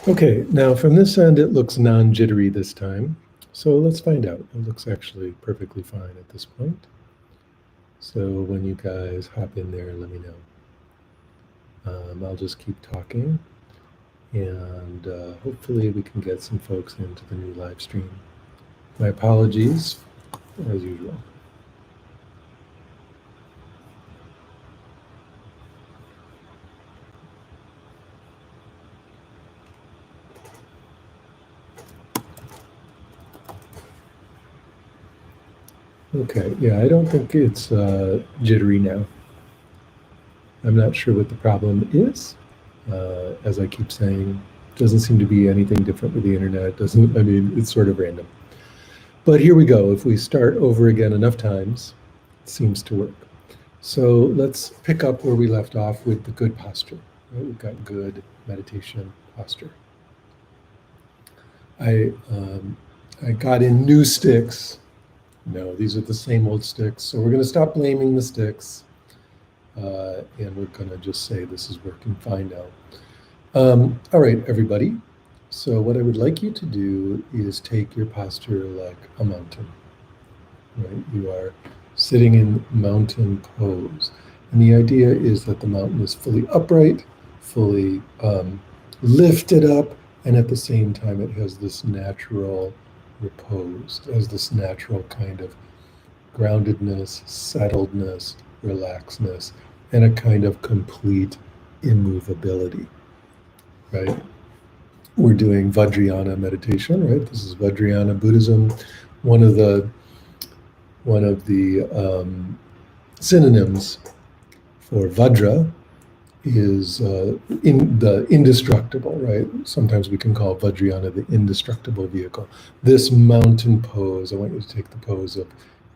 Okay, now from this end, it looks non-jittery this time. So let's find out. It looks actually perfectly fine at this point. So when you guys hop in there, let me know. I'll just keep talking, and hopefully we can get some folks into the new live stream. My apologies, as usual. Okay, yeah, I don't think it's jittery now. I'm not sure what the problem is. As I keep saying, doesn't seem to be anything different with the internet. Doesn't, I mean, it's sort of random. But here we go. If we start over again enough times, it seems to work. So let's pick up where we left off with the good posture. Right? We've got good meditation posture. I got in new sticks. No, these are the same old sticks. So we're going to stop blaming the sticks. And we're going to just say this is working fine now. All right, everybody. So what I would like you to do is take your posture like a mountain. Right? You are sitting in mountain pose. And the idea is that the mountain is fully upright, fully lifted up, and at the same time it has this natural repose, has this natural kind of groundedness, settledness, relaxedness, and a kind of complete immovability, right? We're doing Vajrayana meditation, right? This is Vajrayana Buddhism. One of the synonyms for Vajra is in the indestructible, right? Sometimes we can call Vajrayana the indestructible vehicle. This mountain pose, I want you to take the pose of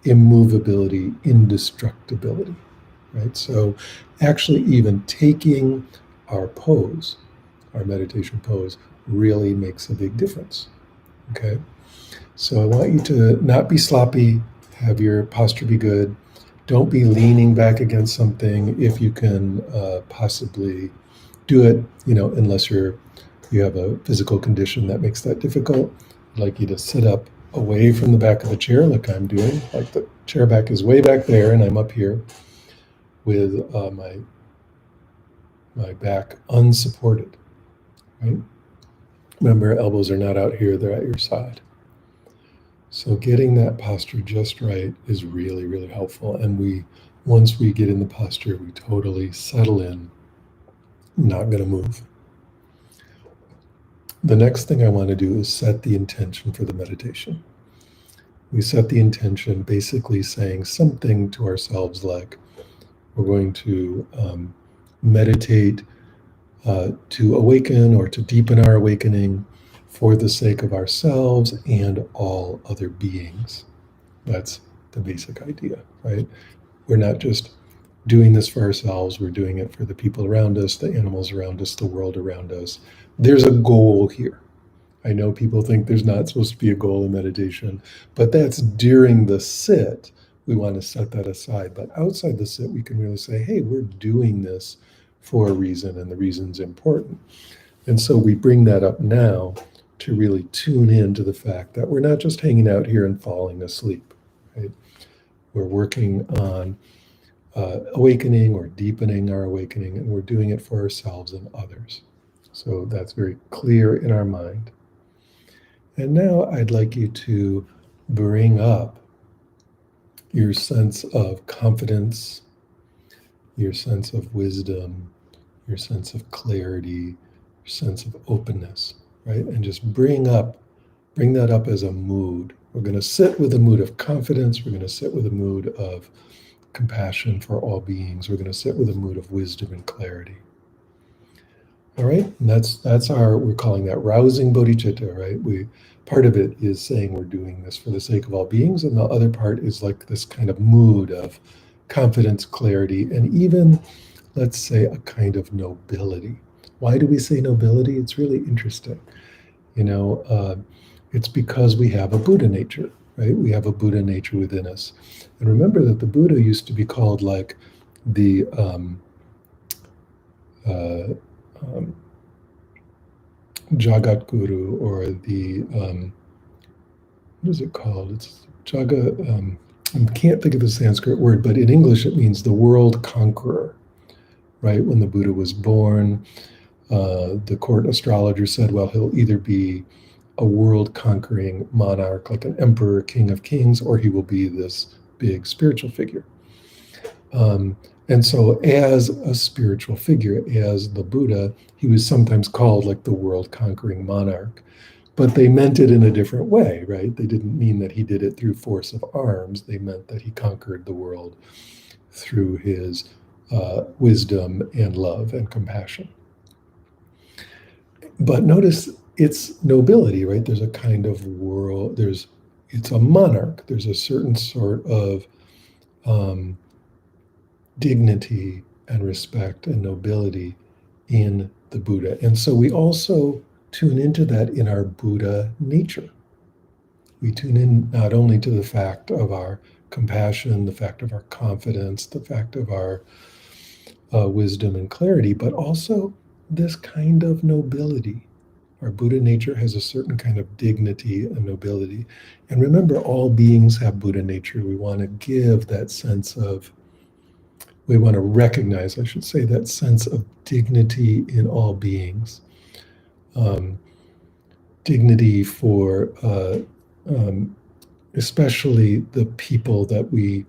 immovability, indestructibility, right? So actually even taking our pose, our meditation pose, really makes a big difference, okay? So I want you to not be sloppy, have your posture be good. Don't be leaning back against something if you can possibly do it, unless you have a physical condition that makes that difficult. I'd like you to sit up away from the back of the chair like I'm doing, like the chair back is way back there and I'm up here with my back unsupported, right? Remember, elbows are not out here, they're at your side. So getting that posture just right is really, really helpful. And once we get in the posture, we totally settle in, not going to move. The next thing I want to do is set the intention for the meditation. We set the intention basically saying something to ourselves like, we're going to meditate to awaken or to deepen our awakening for the sake of ourselves and all other beings. That's the basic idea, right? We're not just doing this for ourselves, we're doing it for the people around us, the animals around us, the world around us. There's a goal here. I know people think there's not supposed to be a goal in meditation, but that's during the sit. We want to set that aside. But outside the sit, we can really say, hey, we're doing this for a reason, and the reason's important. And so we bring that up now to really tune in to the fact that we're not just hanging out here and falling asleep, right? We're working on awakening or deepening our awakening, and we're doing it for ourselves and others. So that's very clear in our mind. And now I'd like you to bring up your sense of confidence, your sense of wisdom, your sense of clarity, your sense of openness, right? And just bring that up as a mood. We're going to sit with a mood of confidence. We're going to sit with a mood of compassion for all beings. We're going to sit with a mood of wisdom and clarity. All right, and we're calling that rousing bodhicitta, right? Part of it is saying we're doing this for the sake of all beings, and the other part is like this kind of mood of confidence, clarity, and even, let's say, a kind of nobility. Why do we say nobility? It's really interesting. It's because we have a Buddha nature, right? We have a Buddha nature within us. And remember that the Buddha used to be called like the Jagat Guru, or the what is it called? It's Jaga. I can't think of the Sanskrit word, but in English it means the world conqueror. Right when the Buddha was born, the court astrologer said, well, he'll either be a world conquering monarch, like an emperor, king of kings, or he will be this big spiritual figure. And so, as a spiritual figure, as the Buddha, he was sometimes called like the world conquering monarch. But they meant it in a different way, right? They didn't mean that he did it through force of arms. They meant that he conquered the world through his wisdom and love and compassion. But notice it's nobility, right? There's a kind of world, it's a monarch. There's a certain sort of dignity and respect and nobility in the Buddha. And so we also tune into that in our Buddha nature. We tune in not only to the fact of our compassion, the fact of our confidence, the fact of our wisdom and clarity, but also this kind of nobility. Our Buddha nature has a certain kind of dignity and nobility. And remember, all beings have Buddha nature. We want to give that sense of, we want to recognize, I should say, that sense of dignity in all beings. Dignity for especially the people that we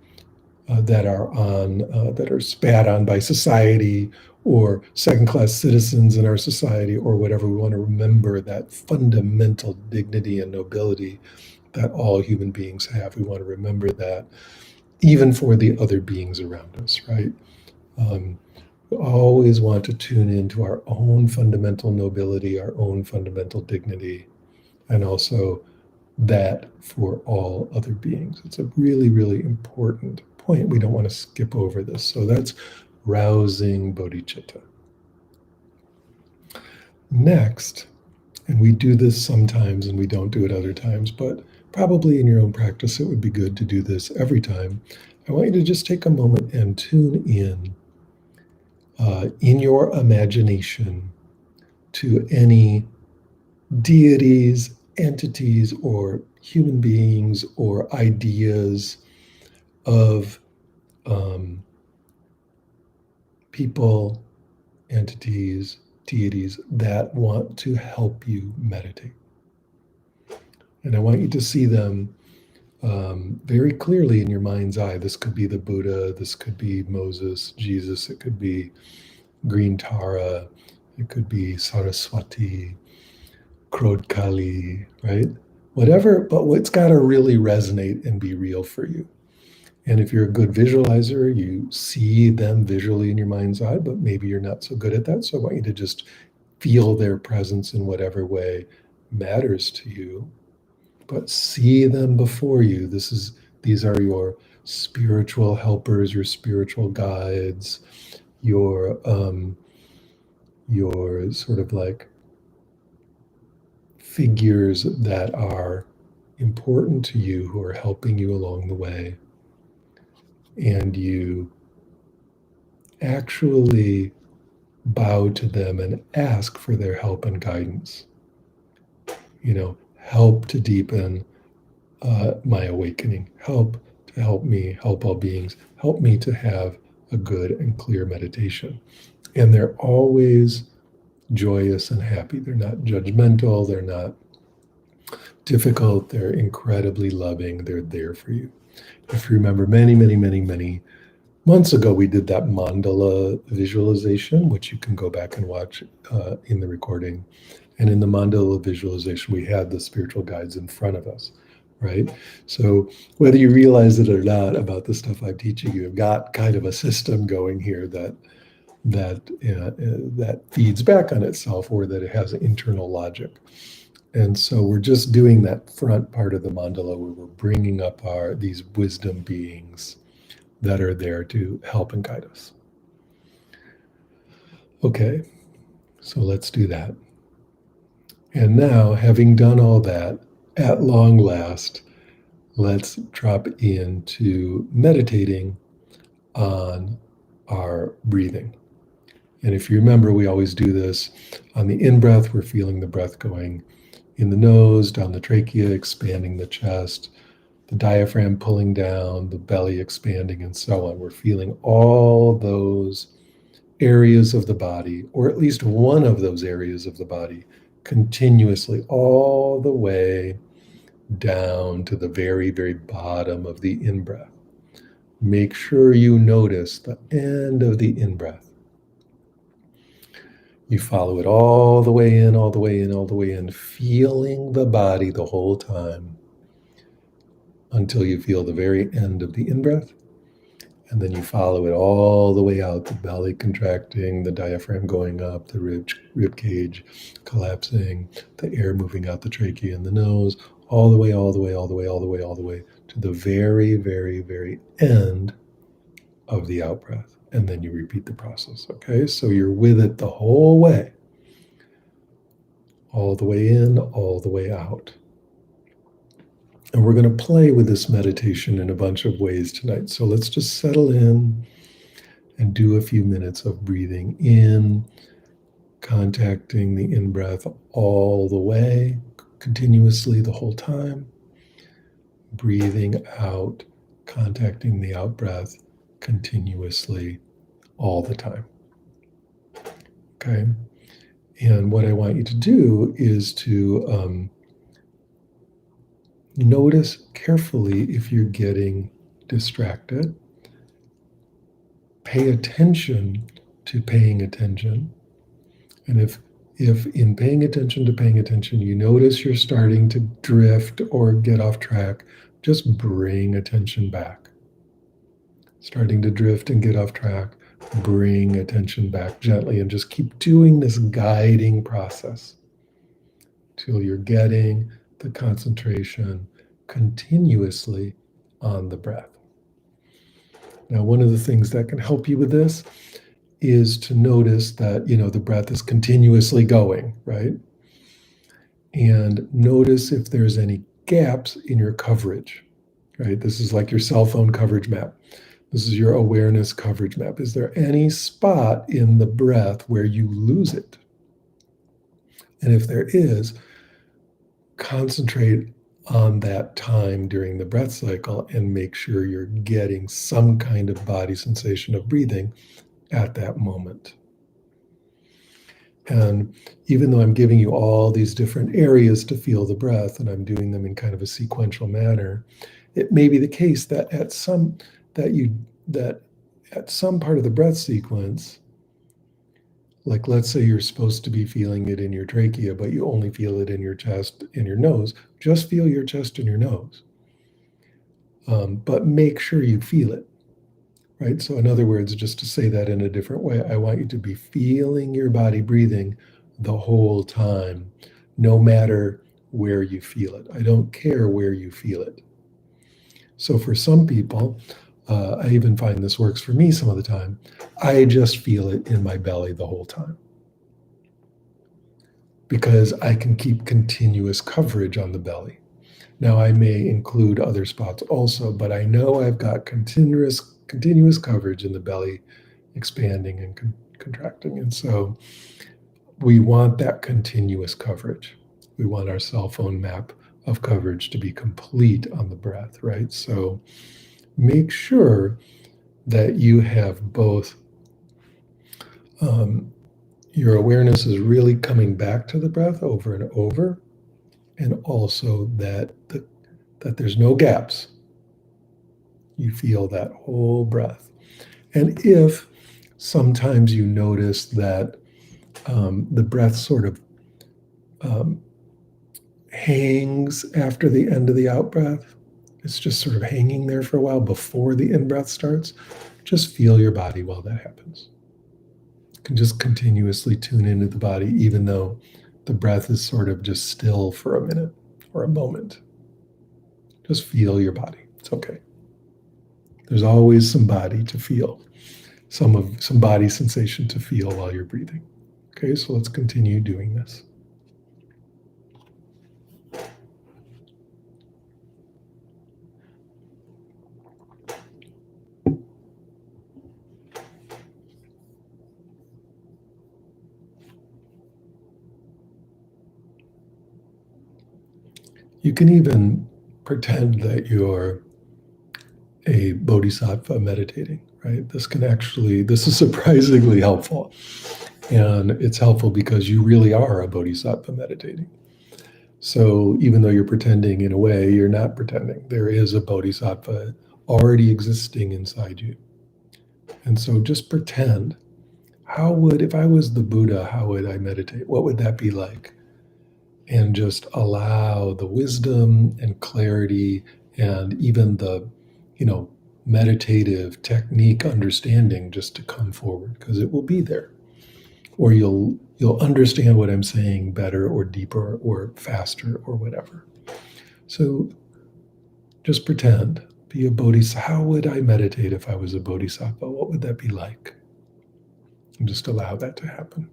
that are spat on by society, or second-class citizens in our society, or whatever. We want to remember that fundamental dignity and nobility that all human beings have. We want to remember that even for the other beings around us, right? We always want to tune into our own fundamental nobility, our own fundamental dignity, and also that for all other beings. It's a really, really important point. We don't want to skip over this. So that's rousing bodhicitta. Next, and we do this sometimes and we don't do it other times, but probably in your own practice, it would be good to do this every time. I want you to just take a moment and tune in your imagination to any deities, entities, or human beings, or ideas of people, entities, deities that want to help you meditate. And I want you to see them very clearly in your mind's eye. This could be the Buddha, this could be Moses, Jesus, it could be Green Tara, it could be Saraswati, Krodkali, right? Whatever, but it's got to really resonate and be real for you. And if you're a good visualizer, you see them visually in your mind's eye, but maybe you're not so good at that. So I want you to just feel their presence in whatever way matters to you, but see them before you. These are your spiritual helpers, your spiritual guides, your sort of like figures that are important to you, who are helping you along the way. And you actually bow to them and ask for their help and guidance. Help to deepen my awakening, help to help me, help all beings, help me to have a good and clear meditation. And they're always joyous and happy. They're not judgmental, they're not difficult, they're incredibly loving, they're there for you. If you remember, many, many, many, many months ago, we did that mandala visualization, which you can go back and watch in the recording. And in the mandala visualization, we had the spiritual guides in front of us, right? So whether you realize it or not about the stuff I'm teaching you, I've got kind of a system going here that feeds back on itself, or that it has internal logic. And so we're just doing that front part of the mandala where we're bringing up these wisdom beings that are there to help and guide us. Okay, so let's do that. And now, having done all that, at long last, let's drop into meditating on our breathing. And if you remember, we always do this on the in-breath. We're feeling the breath going in the nose, down the trachea, expanding the chest, the diaphragm pulling down, the belly expanding, and so on. We're feeling all those areas of the body, or at least one of those areas of the body, continuously all the way down to the very, very bottom of the in-breath. Make sure you notice the end of the in-breath. You follow it all the way in, all the way in, all the way in, feeling the body the whole time until you feel the very end of the in-breath. And then you follow it all the way out, the belly contracting, the diaphragm going up, the rib cage collapsing, the air moving out the trachea and the nose, all the way, all the way, all the way, all the way, all the way to the very, very, very end of the out breath. And then you repeat the process. Okay, so you're with it the whole way, all the way in, all the way out. And we're going to play with this meditation in a bunch of ways tonight. So let's just settle in and do a few minutes of breathing in, contacting the in-breath all the way, continuously the whole time. Breathing out, contacting the out-breath continuously all the time. Okay? And what I want you to do is to notice carefully if you're getting distracted. Pay attention to paying attention. And if in paying attention to paying attention, you notice you're starting to drift or get off track, just bring attention back. Starting to drift and get off track, bring attention back gently and just keep doing this guiding process till you're getting the concentration continuously on the breath. Now, one of the things that can help you with this is to notice that, the breath is continuously going, right? And notice if there's any gaps in your coverage, right? This is like your cell phone coverage map. This is your awareness coverage map. Is there any spot in the breath where you lose it? And if there is, concentrate on that time during the breath cycle and make sure you're getting some kind of body sensation of breathing at that moment. And even though I'm giving you all these different areas to feel the breath, and I'm doing them in kind of a sequential manner, it may be the case that at some part of the breath sequence, like let's say you're supposed to be feeling it in your trachea, but you only feel it in your chest, in your nose, just feel your chest and your nose. But make sure you feel it, right? So in other words, just to say that in a different way, I want you to be feeling your body breathing the whole time, no matter where you feel it. I don't care where you feel it. So for some people, I even find this works for me some of the time, I just feel it in my belly the whole time, because I can keep continuous coverage on the belly. Now, I may include other spots also, but I know I've got continuous coverage in the belly, expanding and contracting. And so we want that continuous coverage. We want our cell phone map of coverage to be complete on the breath, right? So make sure that you have both your awareness is really coming back to the breath over and over, and also that there's no gaps. You feel that whole breath. And if sometimes you notice that the breath sort of hangs after the end of the out breath, it's just sort of hanging there for a while before the in breath starts, just feel your body while that happens. You can just continuously tune into the body, even though the breath is sort of just still for a minute or a moment. Just feel your body. It's okay. There's always some body to feel, some body sensation to feel while you're breathing. Okay, so let's continue doing this. You can even pretend that you're a bodhisattva meditating, right? This is surprisingly helpful. And it's helpful because you really are a bodhisattva meditating. So even though you're pretending, in a way, you're not pretending. There is a bodhisattva already existing inside you. And so just pretend, if I was the Buddha, how would I meditate? What would that be like? And just allow the wisdom and clarity and even the, meditative technique understanding just to come forward, because it will be there. Or you'll understand what I'm saying better or deeper or faster or whatever. So just pretend, be a bodhisattva. How would I meditate if I was a bodhisattva? What would that be like? And just allow that to happen.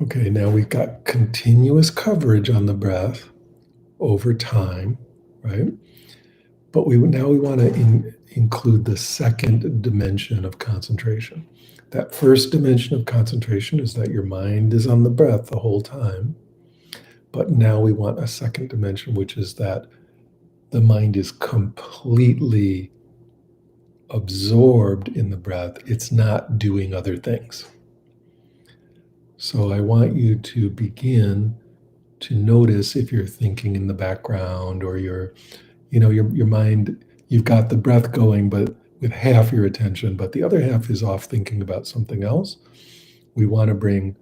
Okay, now we've got continuous coverage on the breath over time, right? But we want to include the second dimension of concentration. That first dimension of concentration is that your mind is on the breath the whole time. But now we want a second dimension, which is that the mind is completely absorbed in the breath. It's not doing other things. So I want you to begin to notice if you're thinking in the background, or your mind, you've got the breath going, but with half your attention, but the other half is off thinking about something else. We want to bring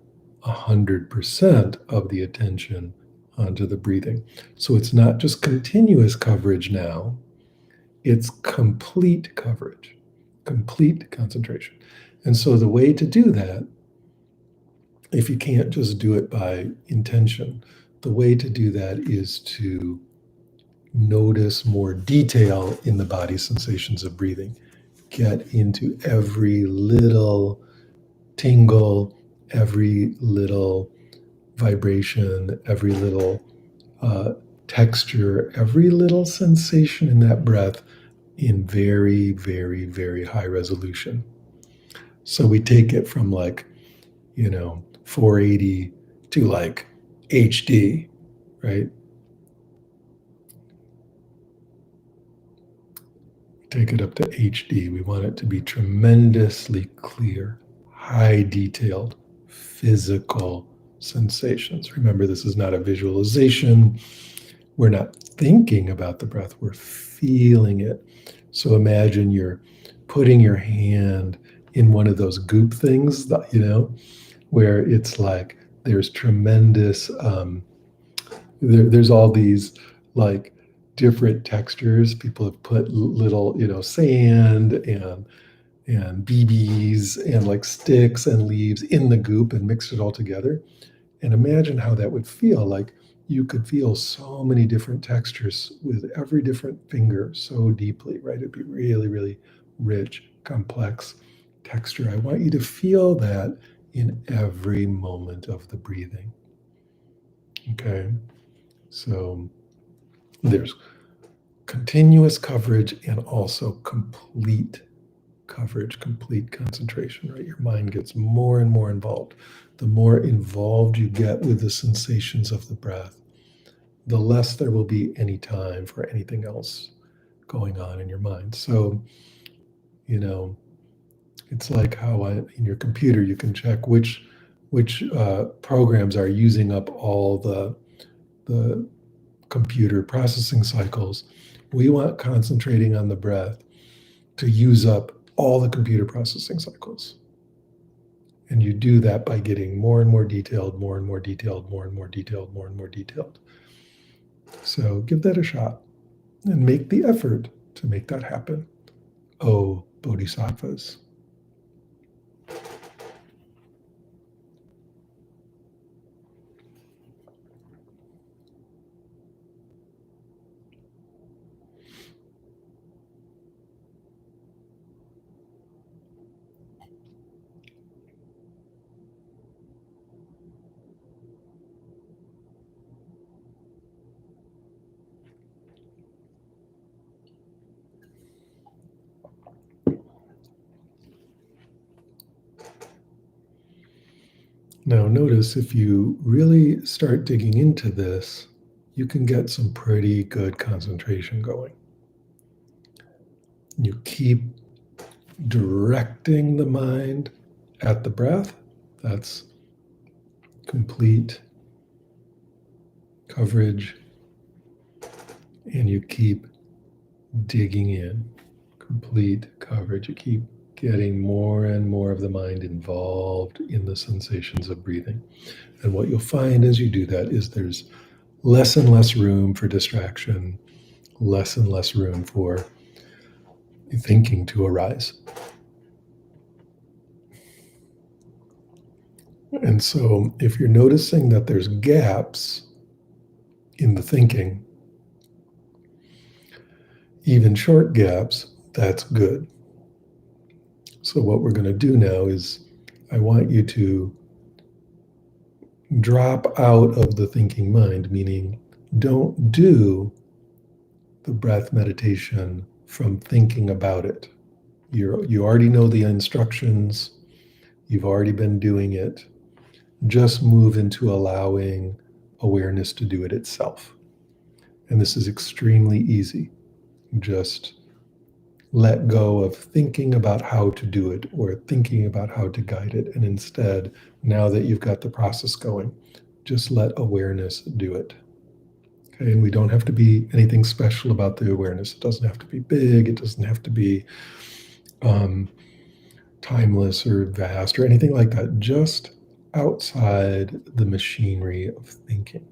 100% of the attention onto the breathing. So it's not just continuous coverage now, it's complete coverage, complete concentration. And so the way to do that, if you can't just do it by intention, the way to do that is to notice more detail in the body sensations of breathing. Get into every little tingle, every little vibration, every little texture, every little sensation in that breath in very, very, very high resolution. So we take it from 480 to HD, right? Take it up to HD. We want it to be tremendously clear, high detailed, physical sensations. Remember, this is not a visualization. We're not thinking about the breath, we're feeling it. So imagine you're putting your hand in one of those goop things, where it's like there's tremendous, there's all these different textures. People have put little, sand and BBs and sticks and leaves in the goop and mixed it all together. And imagine how that would feel. You could feel so many different textures with every different finger so deeply, right? It'd be really, really rich, complex texture. I want you to feel that in every moment of the breathing. Okay. So there's continuous coverage and also complete coverage, complete concentration, right? Your mind gets more and more involved. The more involved you get with the sensations of the breath, the less there will be any time for anything else going on in your mind. So, it's like how in your computer you can check which programs are using up all the computer processing cycles. We want concentrating on the breath to use up all the computer processing cycles. And you do that by getting more and more detailed, more and more detailed, more and more detailed, more and more detailed. So give that a shot and make the effort to make that happen. Oh, bodhisattvas. Now, notice if you really start digging into this, you can get some pretty good concentration going. You keep directing the mind at the breath. That's complete coverage. And you keep digging in, complete coverage. You keep getting more and more of the mind involved in the sensations of breathing. And what you'll find as you do that is there's less and less room for distraction, less and less room for thinking to arise. And so if you're noticing that there's gaps in the thinking, even short gaps, that's good. So what we're going to do now is I want you to drop out of the thinking mind, meaning don't do the breath meditation from thinking about it. You already know the instructions. You've already been doing it. Just move into allowing awareness to do it itself. And this is extremely easy. Just let go of thinking about how to do it or thinking about how to guide it. And instead, now that you've got the process going, just let awareness do it. Okay, and we don't have to be anything special about the awareness. It doesn't have to be big. It doesn't have to be timeless or vast or anything like that. Just outside the machinery of thinking.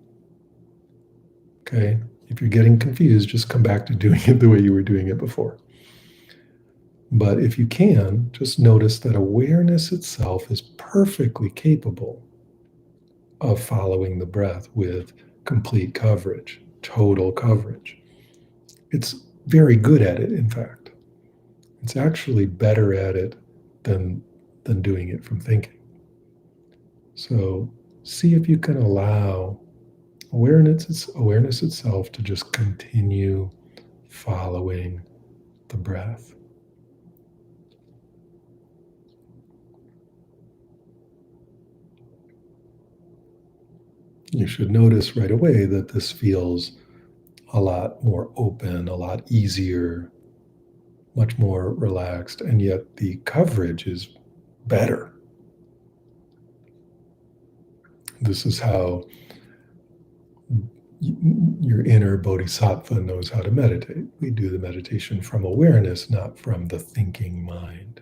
Okay, if you're getting confused, just come back to doing it the way you were doing it before. But if you can, just notice that awareness itself is perfectly capable of following the breath with complete coverage, total coverage. It's very good at it, in fact. It's actually better at it than doing it from thinking. So see if you can allow awareness itself to just continue following the breath. You should notice right away that this feels a lot more open, a lot easier, much more relaxed, and yet the coverage is better. This is how your inner bodhisattva knows how to meditate. We do the meditation from awareness, not from the thinking mind.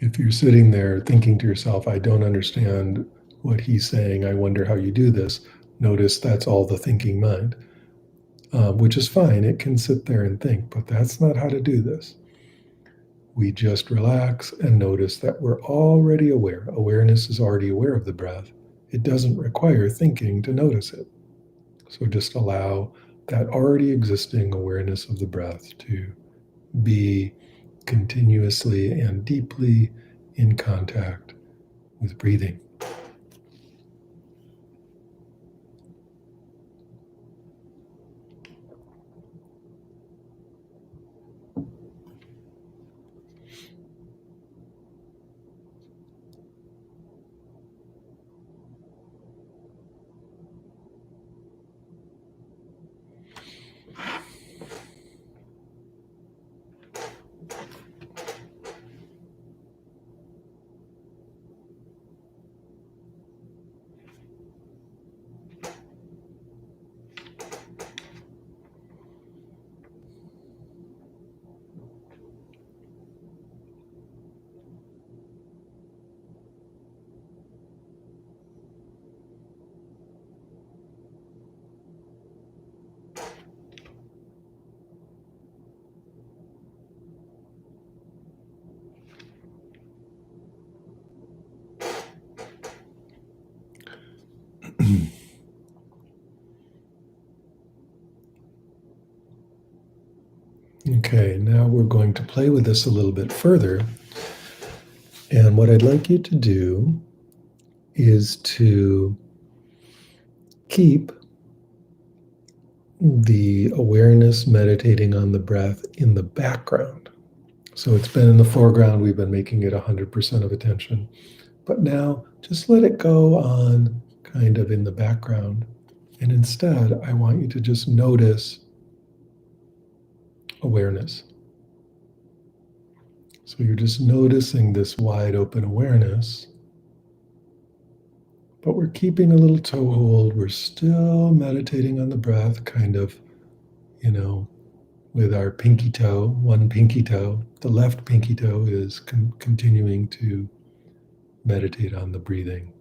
If you're sitting there thinking to yourself, I don't understand what he's saying, I wonder how you do this, notice that's all the thinking mind, which is fine. It can sit there and think, but that's not how to do this. We just relax and notice that we're already aware. Awareness is already aware of the breath. It doesn't require thinking to notice it. So just allow that already existing awareness of the breath to be continuously and deeply in contact with breathing. Okay, now we're going to play with this a little bit further. And what I'd like you to do is to keep the awareness meditating on the breath in the background. So it's been in the foreground, we've been making it 100% of attention. But now just let it go on kind of in the background. And instead, I want you to just notice awareness. So you're just noticing this wide open awareness, but we're keeping a little toehold. We're still meditating on the breath, kind of, with our pinky toe, one pinky toe. The left pinky toe is continuing to meditate on the breathing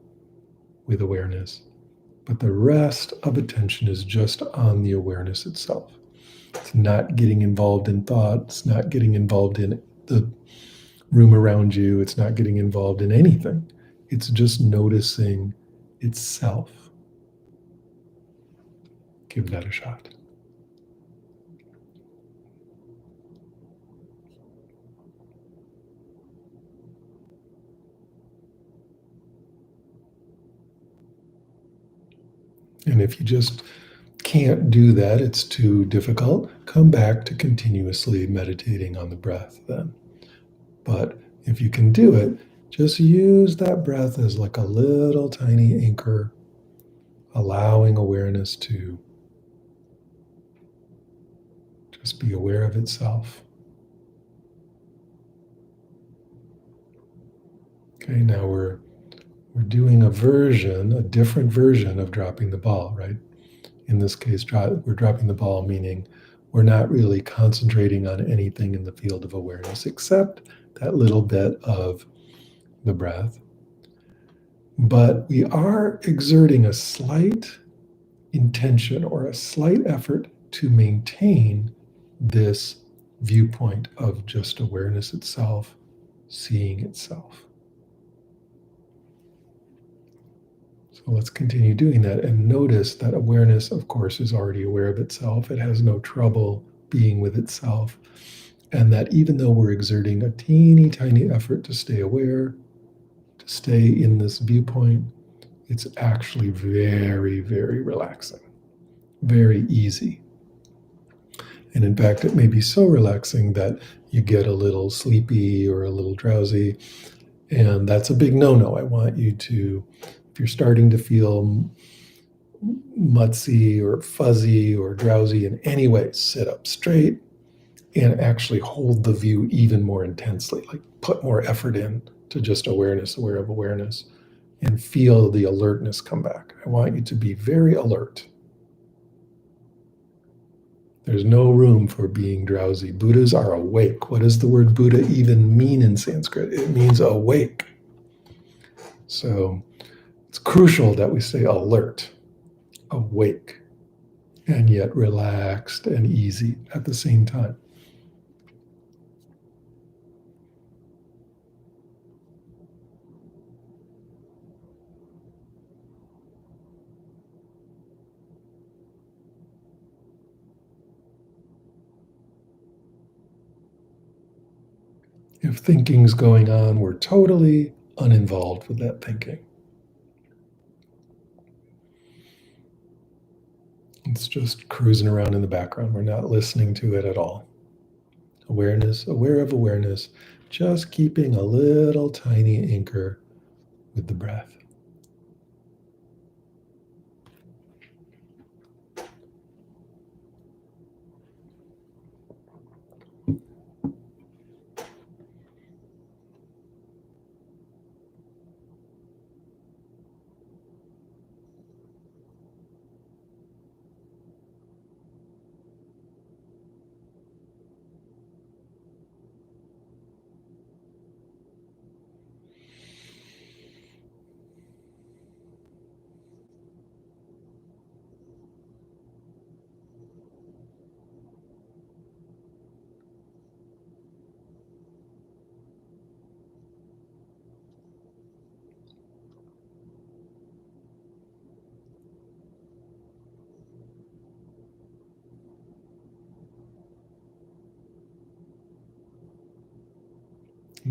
with awareness. But the rest of attention is just on the awareness itself. It's not getting involved in thought. It's not getting involved in the room around you. It's not getting involved in anything. It's just noticing itself. Give that a shot. And if you just can't do that, it's too difficult, come back to continuously meditating on the breath then. But if you can do it, just use that breath as like a little tiny anchor, allowing awareness to just be aware of itself. Okay, now we're doing a different version of dropping the ball, right? In this case, we're dropping the ball, meaning we're not really concentrating on anything in the field of awareness except that little bit of the breath. But we are exerting a slight intention or a slight effort to maintain this viewpoint of just awareness itself, seeing itself. So let's continue doing that and notice that awareness, of course, is already aware of itself. It has no trouble being with itself. And that even though we're exerting a teeny tiny effort to stay aware, to stay in this viewpoint, it's actually very, very relaxing, very easy. And in fact, it may be so relaxing that you get a little sleepy or a little drowsy. And that's a big no-no. I want you to, if you're starting to feel mutsy or fuzzy or drowsy in any way, sit up straight and actually hold the view even more intensely, like put more effort in to just awareness, aware of awareness, and feel the alertness come back. I want you to be very alert. There's no room for being drowsy. Buddhas are awake. What does the word Buddha even mean in Sanskrit? It means awake. So it's crucial that we stay alert, awake, and yet relaxed and easy at the same time. If thinking's going on, we're totally uninvolved with that thinking. It's just cruising around in the background. We're not listening to it at all. Awareness, aware of awareness, just keeping a little tiny anchor with the breath.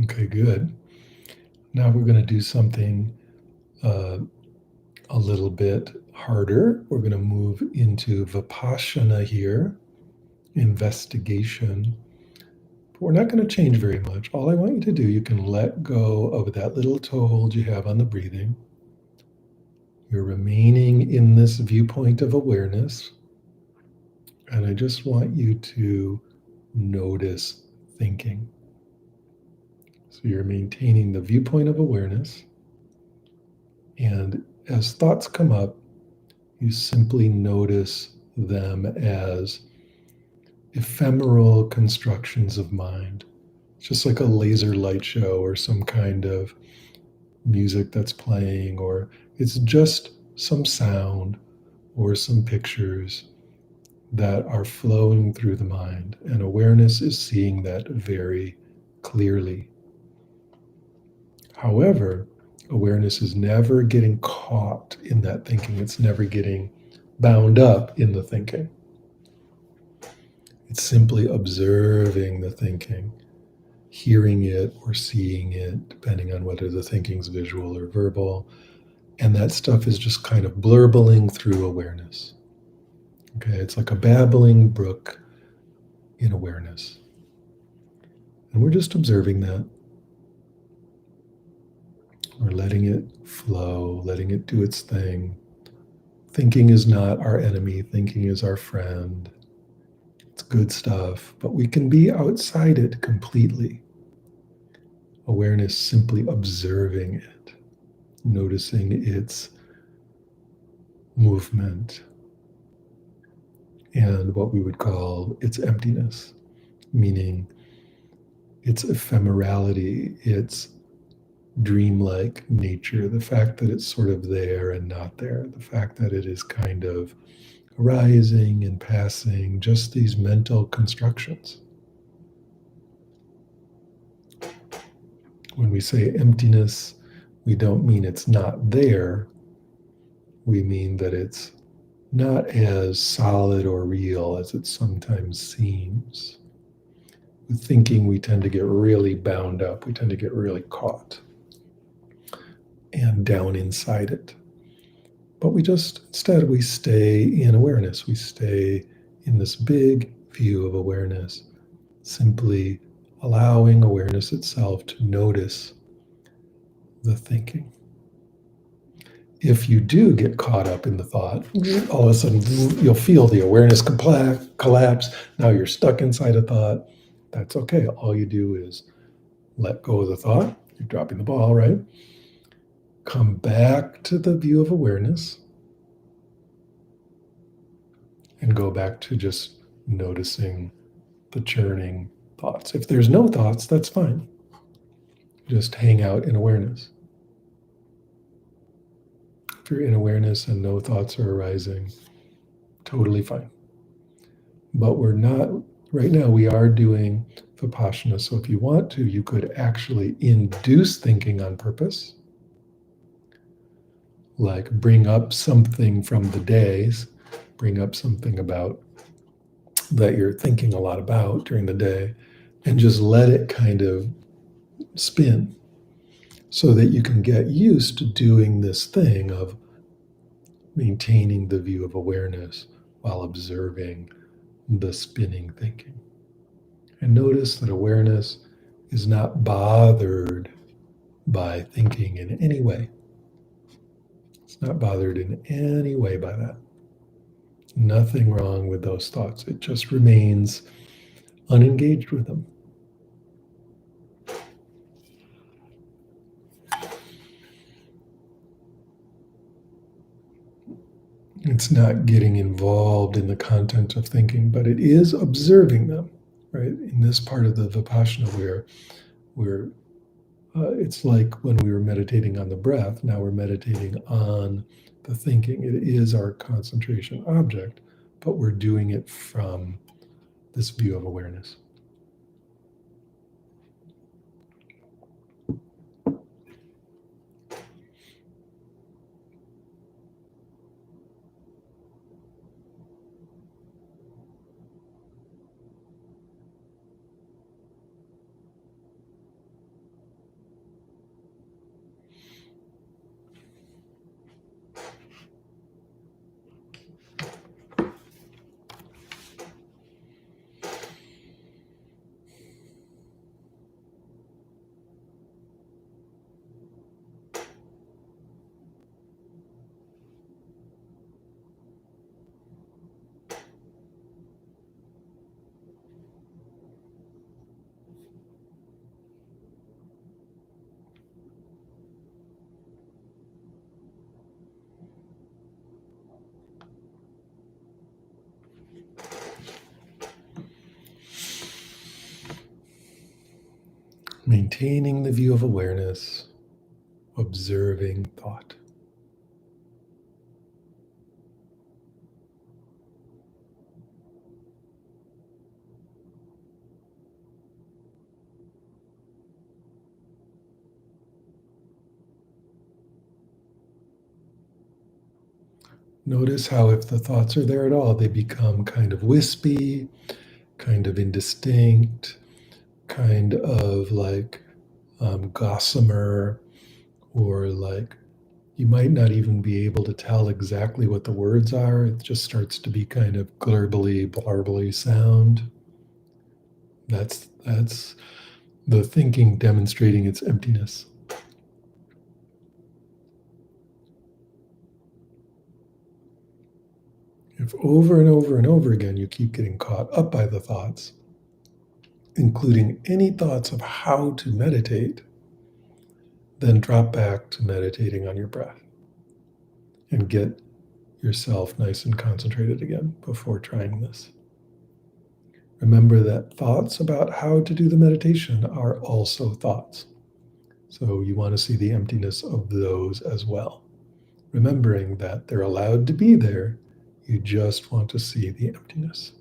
Okay, good. Now we're going to do something a little bit harder. We're going to move into Vipassana here, investigation. But we're not going to change very much. All I want you to do, you can let go of that little toehold you have on the breathing. You're remaining in this viewpoint of awareness. And I just want you to notice thinking. So you're maintaining the viewpoint of awareness. And as thoughts come up, you simply notice them as ephemeral constructions of mind. It's just like a laser light show or some kind of music that's playing, or it's just some sound or some pictures that are flowing through the mind. And awareness is seeing that very clearly. However, awareness is never getting caught in that thinking. It's never getting bound up in the thinking. It's simply observing the thinking, hearing it or seeing it, depending on whether the thinking's visual or verbal. And that stuff is just kind of blurbling through awareness. Okay, it's like a babbling brook in awareness. And we're just observing that. We're letting it flow, letting it do its thing. Thinking is not our enemy, thinking is our friend. It's good stuff, but we can be outside it completely. Awareness simply observing it, noticing its movement and what we would call its emptiness, meaning its ephemerality, its dreamlike nature, the fact that it's sort of there and not there, the fact that it is kind of arising and passing, just these mental constructions. When we say emptiness, we don't mean it's not there. We mean that it's not as solid or real as it sometimes seems. With thinking, we tend to get really bound up. We tend to get really caught and down inside it. But instead, we stay in awareness. We stay in this big view of awareness, simply allowing awareness itself to notice the thinking. If you do get caught up in the thought, all of a sudden you'll feel the awareness collapse. Now you're stuck inside a thought. That's okay. All you do is let go of the thought. You're dropping the ball, right? Come back to the view of awareness and go back to just noticing the churning thoughts. If there's no thoughts, that's fine. Just hang out in awareness. If you're in awareness and no thoughts are arising, totally fine. But we're not, right now we are doing Vipassana. So if you want to, you could actually induce thinking on purpose. Like bring up something from the days, bring up something about that you're thinking a lot about during the day, and just let it kind of spin so that you can get used to doing this thing of maintaining the view of awareness while observing the spinning thinking. And notice that awareness is not bothered by thinking in any way. It's not bothered in any way by that. Nothing wrong with those thoughts. It just remains unengaged with them. It's not getting involved in the content of thinking, but it is observing them, right? In this part of the Vipassana where it's like when we were meditating on the breath, now we're meditating on the thinking. It is our concentration object, but we're doing it from this view of awareness. Maintaining the view of awareness, observing thought. Notice how if the thoughts are there at all, they become kind of wispy, kind of indistinct, kind of like gossamer, or like you might not even be able to tell exactly what the words are. It just starts to be kind of glurbly, blarbly sound. That's the thinking demonstrating its emptiness. If over and over and over again you keep getting caught up by the thoughts, including any thoughts of how to meditate, then drop back to meditating on your breath and get yourself nice and concentrated again before trying this. Remember that thoughts about how to do the meditation are also thoughts. So you want to see the emptiness of those as well. Remembering that they're allowed to be there, you just want to see the emptiness.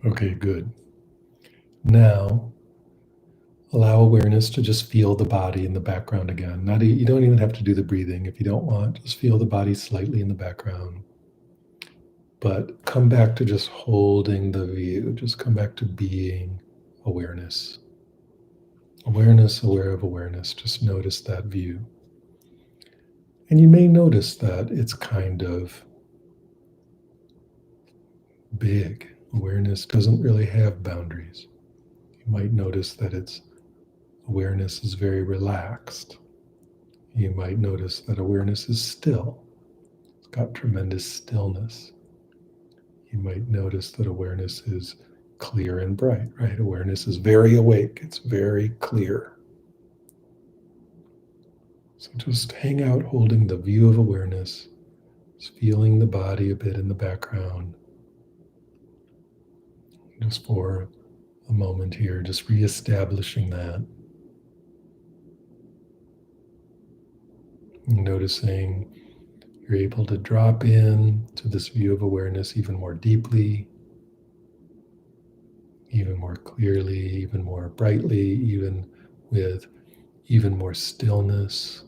Okay, good. Now, allow awareness to just feel the body in the background again. You don't even have to do the breathing if you don't want. Just feel the body slightly in the background. But come back to just holding the view. Just come back to being awareness. Awareness, aware of awareness. Just notice that view. And you may notice that it's kind of big. Awareness doesn't really have boundaries. You might notice that its awareness is very relaxed. You might notice that awareness is still. It's got tremendous stillness. You might notice that awareness is clear and bright, right? Awareness is very awake, it's very clear. So just hang out holding the view of awareness, just feeling the body a bit in the background. Just for a moment here, just reestablishing that. Noticing you're able to drop in to this view of awareness even more deeply, even more clearly, even more brightly, even with even more stillness.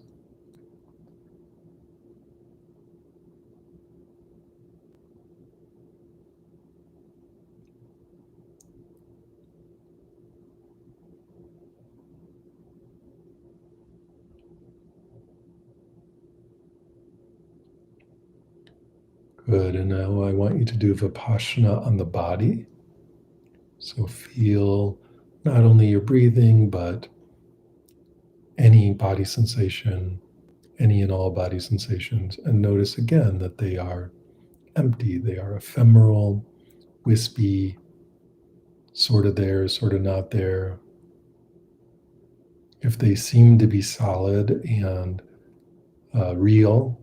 Good. And now I want you to do Vipassana on the body. So feel not only your breathing, but any body sensation, any and all body sensations. And notice again that they are empty, they are ephemeral, wispy, sort of there, sort of not there. If they seem to be solid and real,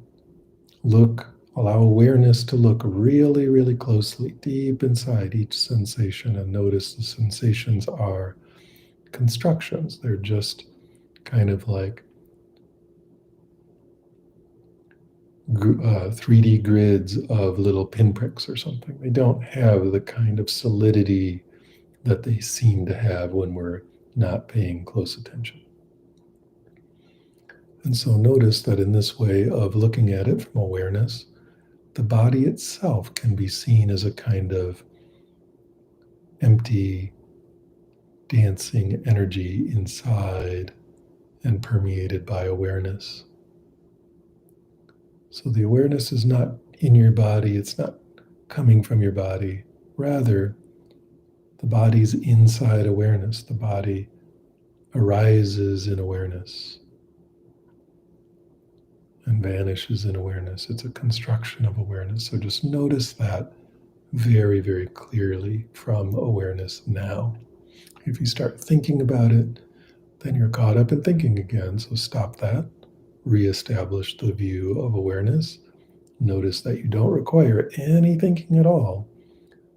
allow awareness to look really, really closely, deep inside each sensation, and notice the sensations are constructions. They're just kind of like 3D grids of little pinpricks or something. They don't have the kind of solidity that they seem to have when we're not paying close attention. And so notice that in this way of looking at it from awareness, the body itself can be seen as a kind of empty, dancing energy inside and permeated by awareness. So the awareness is not in your body, it's not coming from your body. Rather, the body's inside awareness. The body arises in awareness and vanishes in awareness. It's a construction of awareness. So just notice that very, very clearly from awareness now. If you start thinking about it, then you're caught up in thinking again. So stop that, reestablish the view of awareness. Notice that you don't require any thinking at all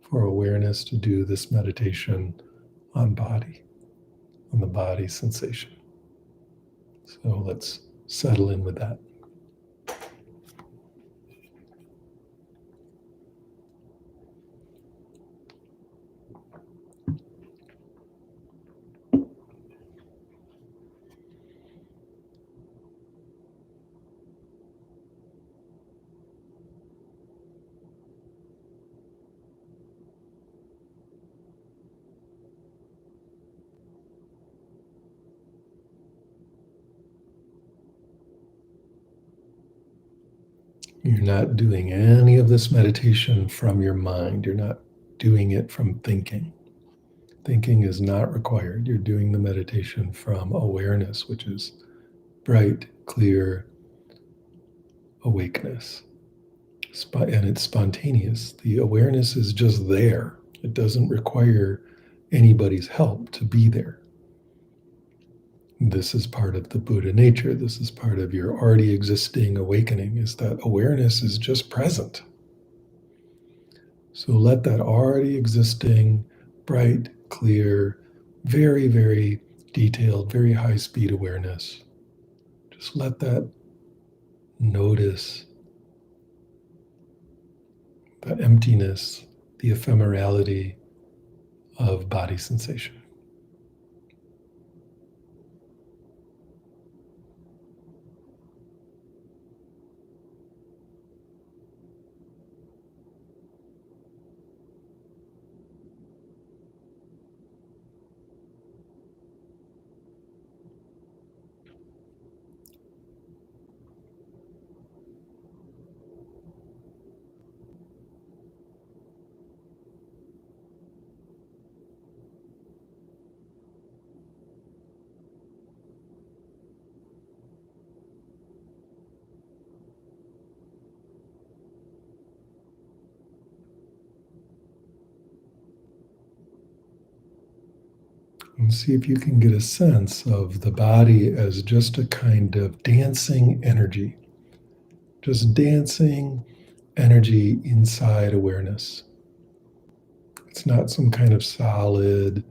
for awareness to do this meditation on the body sensation. So let's settle in with that. You're not doing any of this meditation from your mind. You're not doing it from thinking. Thinking is not required. You're doing the meditation from awareness, which is bright, clear awakeness. And it's spontaneous. The awareness is just there. It doesn't require anybody's help to be there. This is part of the Buddha nature. This is part of your already existing awakening, is that awareness is just present. So let that already existing, bright, clear, very, very detailed, very high speed awareness, just let that notice the emptiness, the ephemerality of body sensation. And see if you can get a sense of the body as just a kind of dancing energy, just dancing energy inside awareness. It's not some kind of solid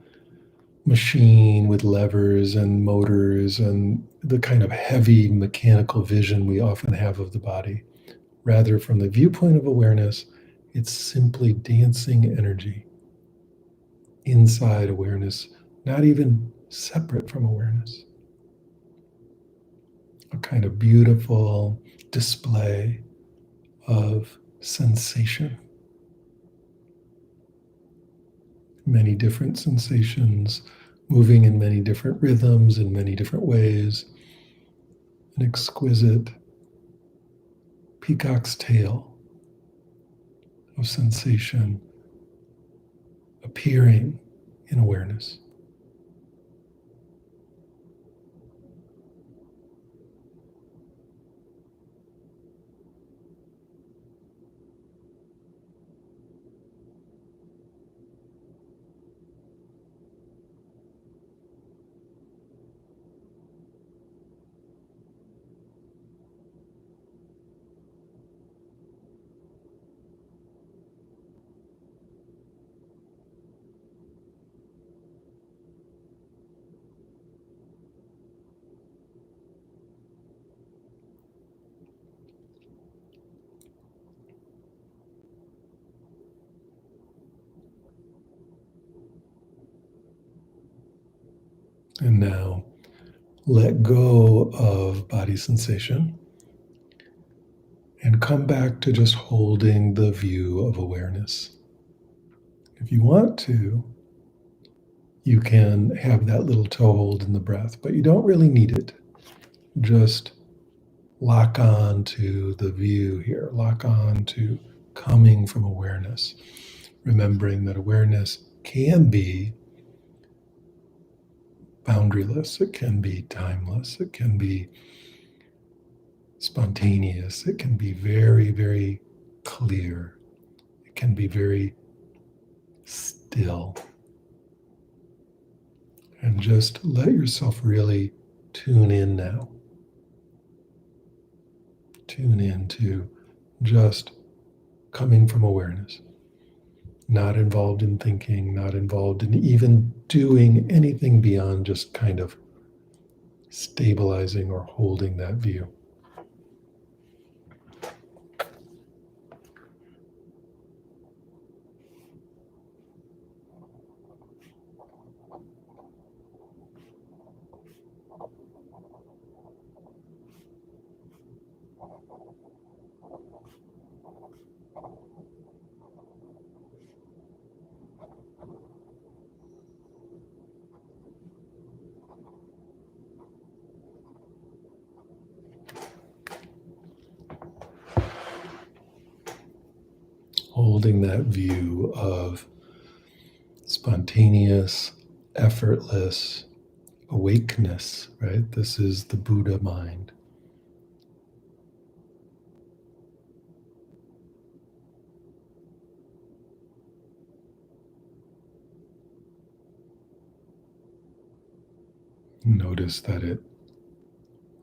machine with levers and motors and the kind of heavy mechanical vision we often have of the body. Rather, from the viewpoint of awareness, it's simply dancing energy inside awareness, not even separate from awareness. A kind of beautiful display of sensation. Many different sensations, moving in many different rhythms, in many different ways. An exquisite peacock's tail of sensation appearing in awareness. And now let go of body sensation and come back to just holding the view of awareness. If you want to, you can have that little toehold in the breath, but you don't really need it. Just lock on to the view here, lock on to coming from awareness, remembering that awareness can be boundaryless, it can be timeless, it can be spontaneous, it can be very, very clear, it can be very still. And just let yourself really tune in now. Tune in to just coming from awareness, not involved in thinking, not involved in even doing anything beyond just kind of stabilizing or holding that view. Holding that view of spontaneous, effortless awakeness, right? This is the Buddha mind. Notice that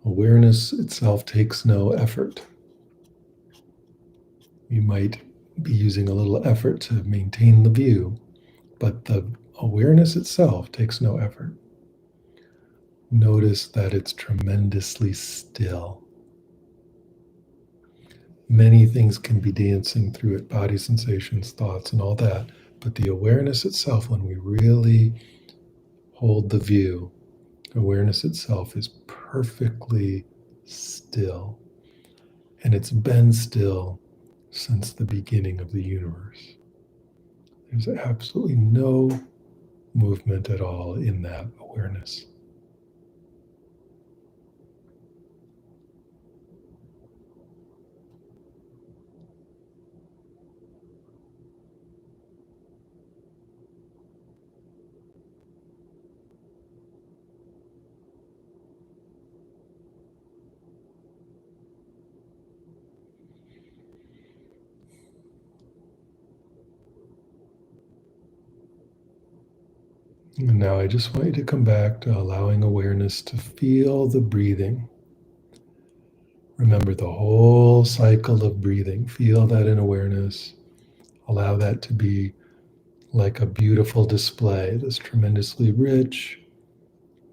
awareness itself takes no effort. You might be using a little effort to maintain the view, but the awareness itself takes no effort. Notice that it's tremendously still. Many things can be dancing through it, body sensations, thoughts, and all that, but the awareness itself, when we really hold the view, awareness itself is perfectly still. And it's been still since the beginning of the universe. There's absolutely no movement at all in that awareness. And now I just want you to come back to allowing awareness to feel the breathing. Remember the whole cycle of breathing. Feel that in awareness. Allow that to be like a beautiful display, this tremendously rich,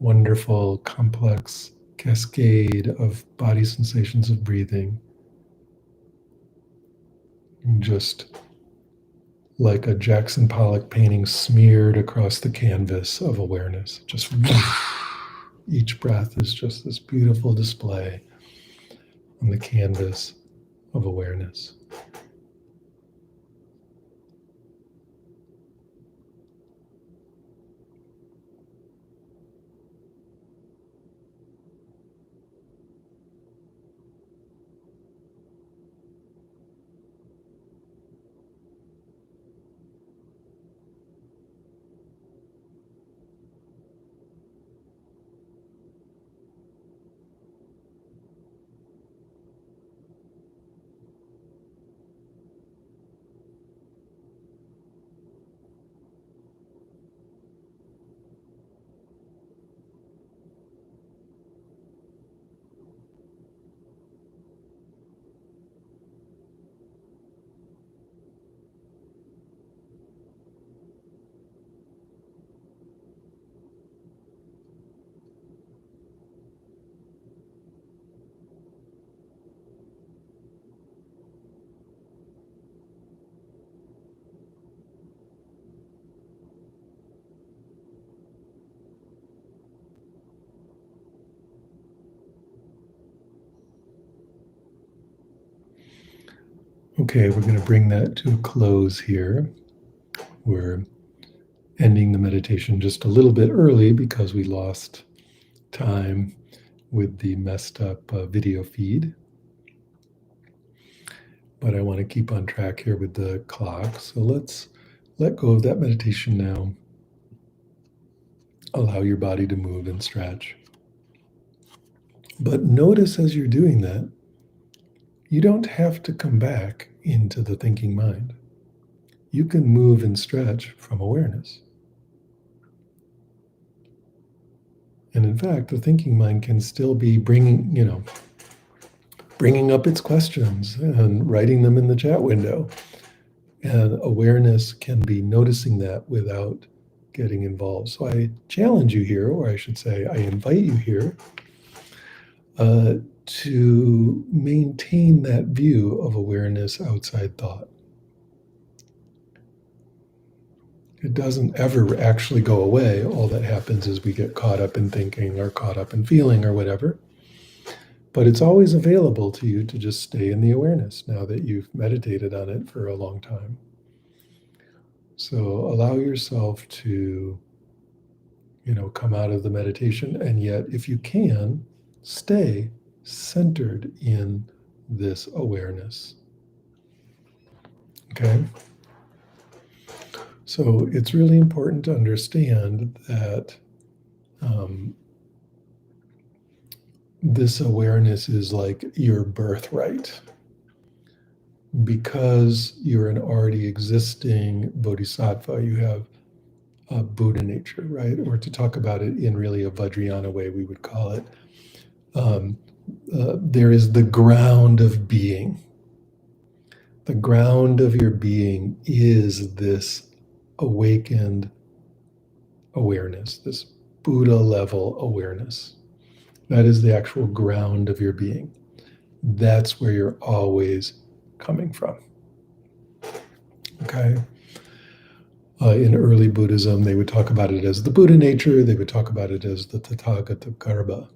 wonderful, complex cascade of body sensations of breathing. Just like a Jackson Pollock painting smeared across the canvas of awareness. Just each breath is just this beautiful display on the canvas of awareness. Okay, we're going to bring that to a close here. We're ending the meditation just a little bit early because we lost time with the messed up video feed. But I want to keep on track here with the clock. So let's let go of that meditation now. Allow your body to move and stretch. But notice as you're doing that, you don't have to come back into the thinking mind. You can move and stretch from awareness. And in fact, the thinking mind can still be bringing up its questions and writing them in the chat window. And awareness can be noticing that without getting involved. So I challenge you here, or I should say, I invite you here to maintain that view of awareness outside thought. It doesn't ever actually go away. All that happens is we get caught up in thinking or caught up in feeling or whatever. But it's always available to you to just stay in the awareness now that you've meditated on it for a long time. So allow yourself to, come out of the meditation, and yet, if you can, stay centered in this awareness. Okay? So it's really important to understand that this awareness is like your birthright. Because you're an already existing bodhisattva, you have a Buddha nature, right? Or to talk about it in really a Vajrayana way, we would call it, there is the ground of being. The ground of your being is this awakened awareness, this Buddha level awareness. That is the actual ground of your being. That's where you're always coming from. Okay? In early Buddhism, they would talk about it as the Buddha nature. They would talk about it as the Tathagata Garbha,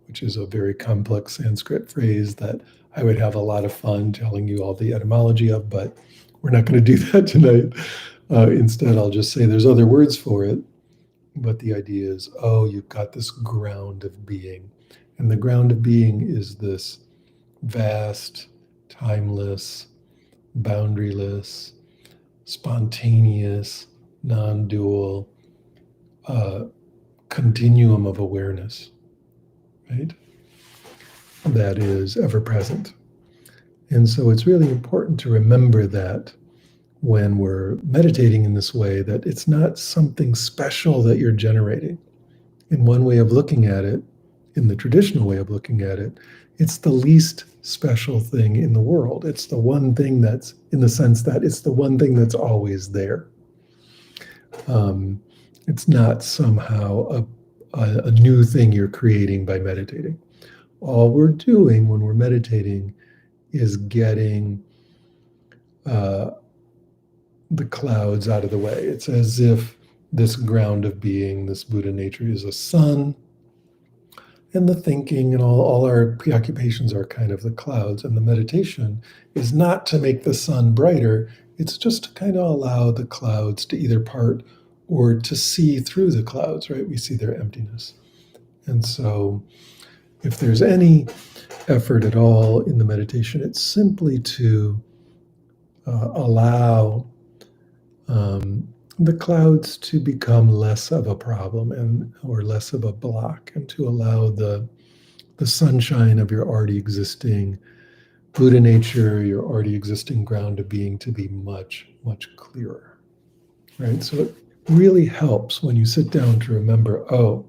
which is a very complex Sanskrit phrase that I would have a lot of fun telling you all the etymology of, but we're not going to do that tonight. Instead, I'll just say there's other words for it, but the idea is, you've got this ground of being. And the ground of being is this vast, timeless, boundaryless, spontaneous, non-dual continuum of awareness, right? That is ever present. And so it's really important to remember that when we're meditating in this way, that it's not something special that you're generating. In one way of looking at it, in the traditional way of looking at it, it's the least special thing in the world. It's the one thing that's, in the sense that it's the one thing that's always there. It's not somehow a new thing you're creating by meditating. All we're doing when we're meditating is getting the clouds out of the way. It's as if this ground of being, this Buddha nature, is a sun, and the thinking and all our preoccupations are kind of the clouds. And the meditation is not to make the sun brighter, it's just to kind of allow the clouds to either part or to see through the clouds, right? We see their emptiness. And so if there's any effort at all in the meditation, it's simply to allow the clouds to become less of a problem or less of a block, and to allow the sunshine of your already existing Buddha nature, your already existing ground of being, to be much, much clearer, right? So it really helps when you sit down to remember, oh,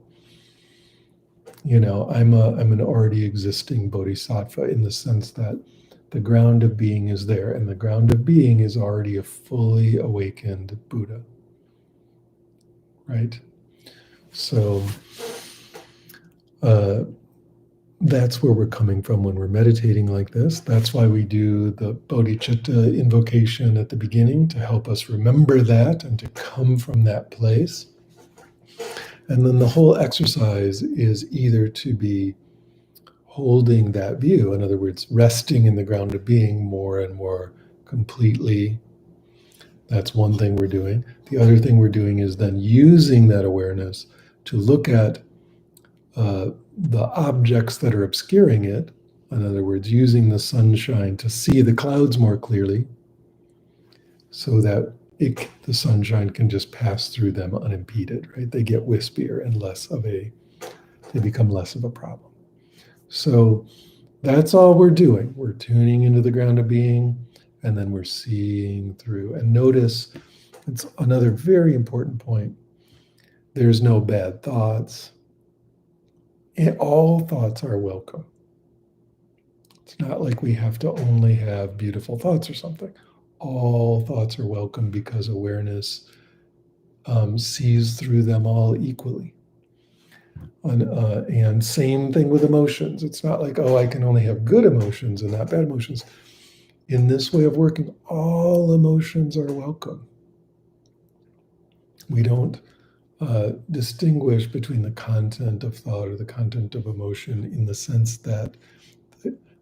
I'm an already existing bodhisattva, in the sense that the ground of being is there, and the ground of being is already a fully awakened Buddha, right? So that's where we're coming from when we're meditating like this. That's why we do the bodhicitta invocation at the beginning, to help us remember that and to come from that place. And then the whole exercise is either to be holding that view, in other words, resting in the ground of being more and more completely. That's one thing we're doing. The other thing we're doing is then using that awareness to look at the objects that are obscuring it. In other words, using the sunshine to see the clouds more clearly, so that the sunshine can just pass through them unimpeded, right? They get wispier and they become less of a problem. So that's all we're doing. We're tuning into the ground of being, and then we're seeing through. And notice, it's another very important point, there's no bad thoughts. All thoughts are welcome. It's not like we have to only have beautiful thoughts or something. All thoughts are welcome, because awareness sees through them all equally. And same thing with emotions. It's not like, oh, I can only have good emotions and not bad emotions. In this way of working, all emotions are welcome. We don't distinguish between the content of thought or the content of emotion, in the sense that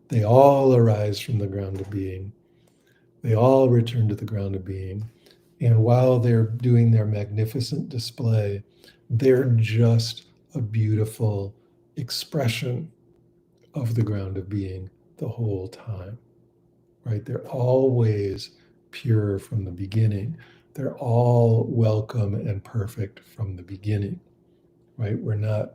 they all arise from the ground of being. They all return to the ground of being. And while they're doing their magnificent display, they're just a beautiful expression of the ground of being the whole time, right? They're always pure from the beginning. They're all welcome and perfect from the beginning, right? We're not,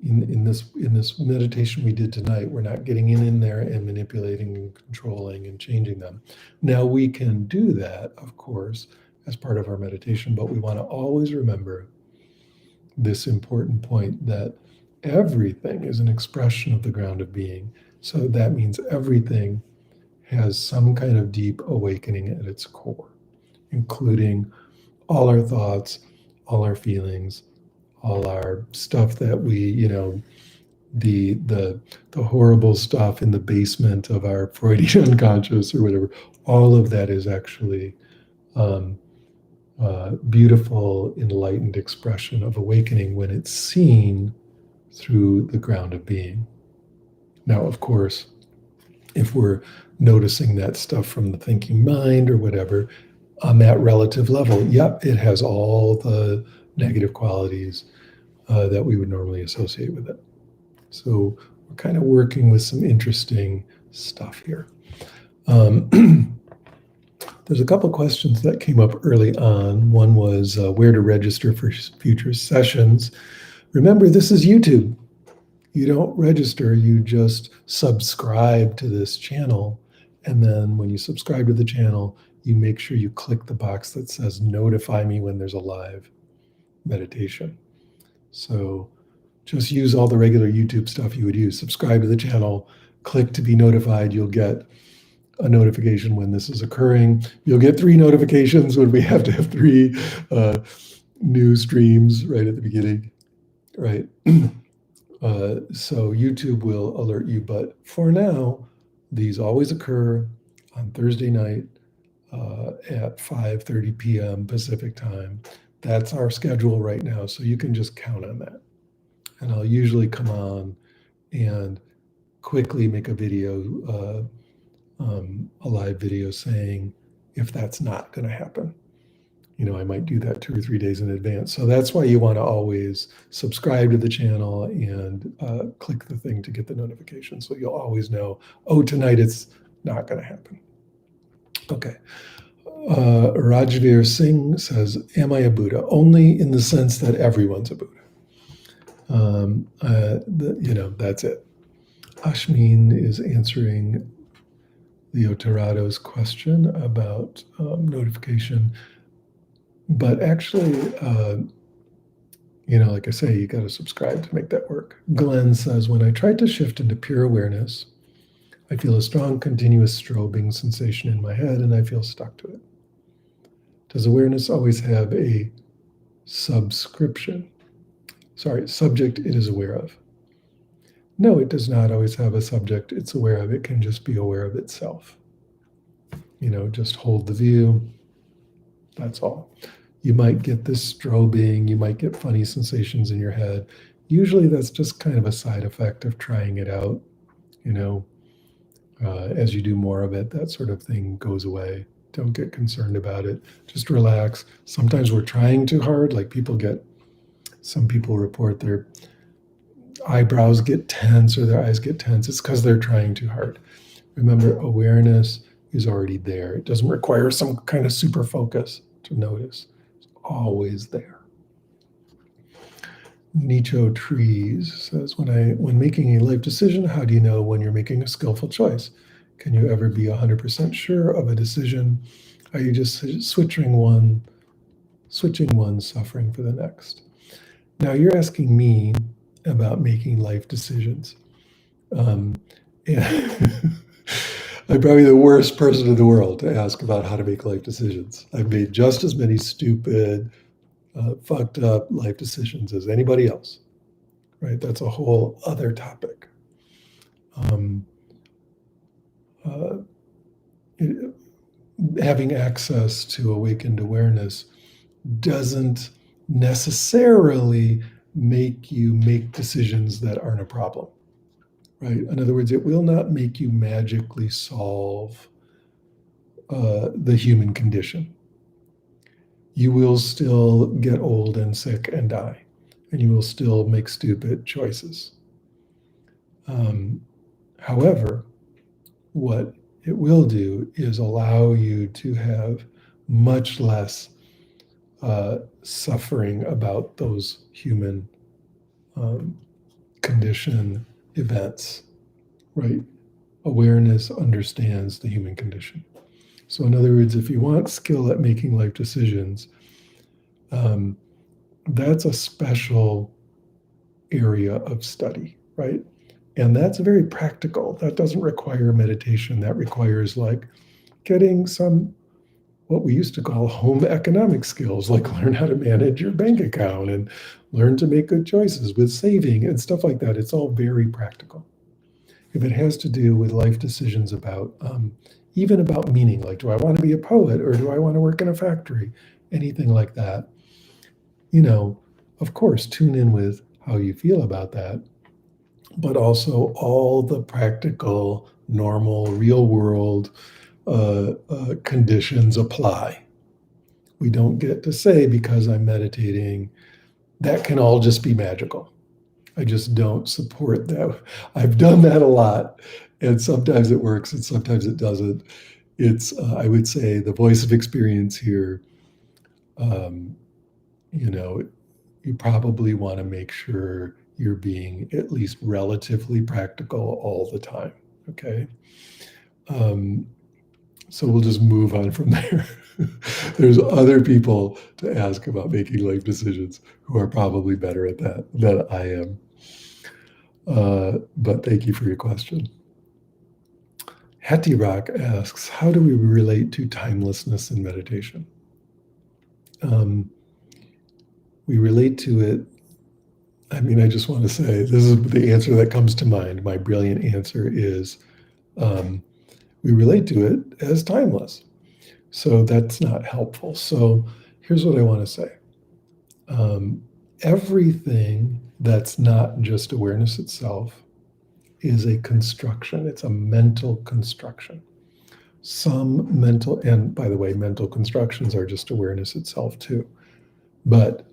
in this meditation we did tonight, we're not getting in there and manipulating and controlling and changing them. Now we can do that, of course, as part of our meditation, but we want to always remember this important point, that everything is an expression of the ground of being. So that means everything has some kind of deep awakening at its core, including all our thoughts, all our feelings, all our stuff that we, the horrible stuff in the basement of our Freudian unconscious or whatever. All of that is actually beautiful, enlightened expression of awakening when it's seen through the ground of being. Now, of course, if we're noticing that stuff from the thinking mind or whatever, on that relative level, yep, it has all the negative qualities that we would normally associate with it. So we're kind of working with some interesting stuff here. There's a couple questions that came up early on. One was where to register for future sessions. Remember, this is YouTube. You don't register, you just subscribe to this channel. And then when you subscribe to the channel, you make sure you click the box that says notify me when there's a live meditation. So just use all the regular YouTube stuff you would use. Subscribe to the channel, click to be notified. You'll get a notification when this is occurring. You'll get 3 notifications when we have to have 3 new streams right at the beginning, right? So YouTube will alert you, but for now, these always occur on Thursday night at 5:30 p.m. Pacific time. That's our schedule right now, so you can just count on that. And I'll usually come on and quickly make a video, a live video saying if that's not going to happen. I might do that 2 or 3 days in advance. So that's why you want to always subscribe to the channel and click the thing to get the notification. So you'll always know, oh, tonight it's not going to happen. Okay. Rajveer Singh says, am I a Buddha? Only in the sense that everyone's a Buddha. That's it. Ashmin is answering Leo Tarado's question about notification. But actually, like I say, you got to subscribe to make that work. Glenn says, when I try to shift into pure awareness, I feel a strong, continuous strobing sensation in my head, and I feel stuck to it. Does awareness always have a subject it is aware of? No, it does not always have a subject it's aware of. It can just be aware of itself. Just hold the view. That's all. You might get this strobing, you might get funny sensations in your head. Usually that's just kind of a side effect of trying it out. As you do more of it, that sort of thing goes away. Don't get concerned about it. Just relax. Sometimes we're trying too hard. Like some people report their eyebrows get tense or their eyes get tense. It's because they're trying too hard. Remember, awareness is already there. It doesn't require some kind of super focus to notice. It's always there. Nicho Trees says, when making a life decision, how do you know when you're making a skillful choice? Can you ever be 100% sure of a decision? Are you just switching one suffering for the next? Now you're asking me about making life decisions. And I'm probably the worst person in the world to ask about how to make life decisions. I've made just as many stupid, fucked up life decisions as anybody else, right? That's a whole other topic. Having access to awakened awareness doesn't necessarily make you make decisions that aren't a problem, right? In other words, it will not make you magically solve the human condition. You will still get old and sick and die, and you will still make stupid choices. However, what it will do is allow you to have much less suffering about those human condition events, right? Awareness understands the human condition. So in other words, if you want skill at making life decisions, that's a special area of study, right? And that's very practical. That doesn't require meditation. That requires like getting some, what we used to call home economic skills, like learn how to manage your bank account and learn to make good choices with saving and stuff like that. It's all very practical. If it has to do with life decisions about, even about meaning, like, do I want to be a poet or do I want to work in a factory? Anything like that. Of course, tune in with how you feel about that, but also all the practical, normal, real world conditions apply. We don't get to say, because I'm meditating, that can all just be magical. I just don't support that. I've done that a lot, and sometimes it works and sometimes it doesn't. It's, I would say, the voice of experience here. You probably want to make sure you're being at least relatively practical all the time, okay? So we'll just move on from there. There's other people to ask about making life decisions who are probably better at that than I am. But thank you for your question. Hetty Rock asks, how do we relate to timelessness in meditation? We relate to it. I mean, I just want to say, this is the answer that comes to mind. My brilliant answer is we relate to it as timeless. So that's not helpful. So here's what I want to say. Everything that's not just awareness itself is a construction. It's a mental construction. Some mental, and by the way, mental constructions are just awareness itself too, but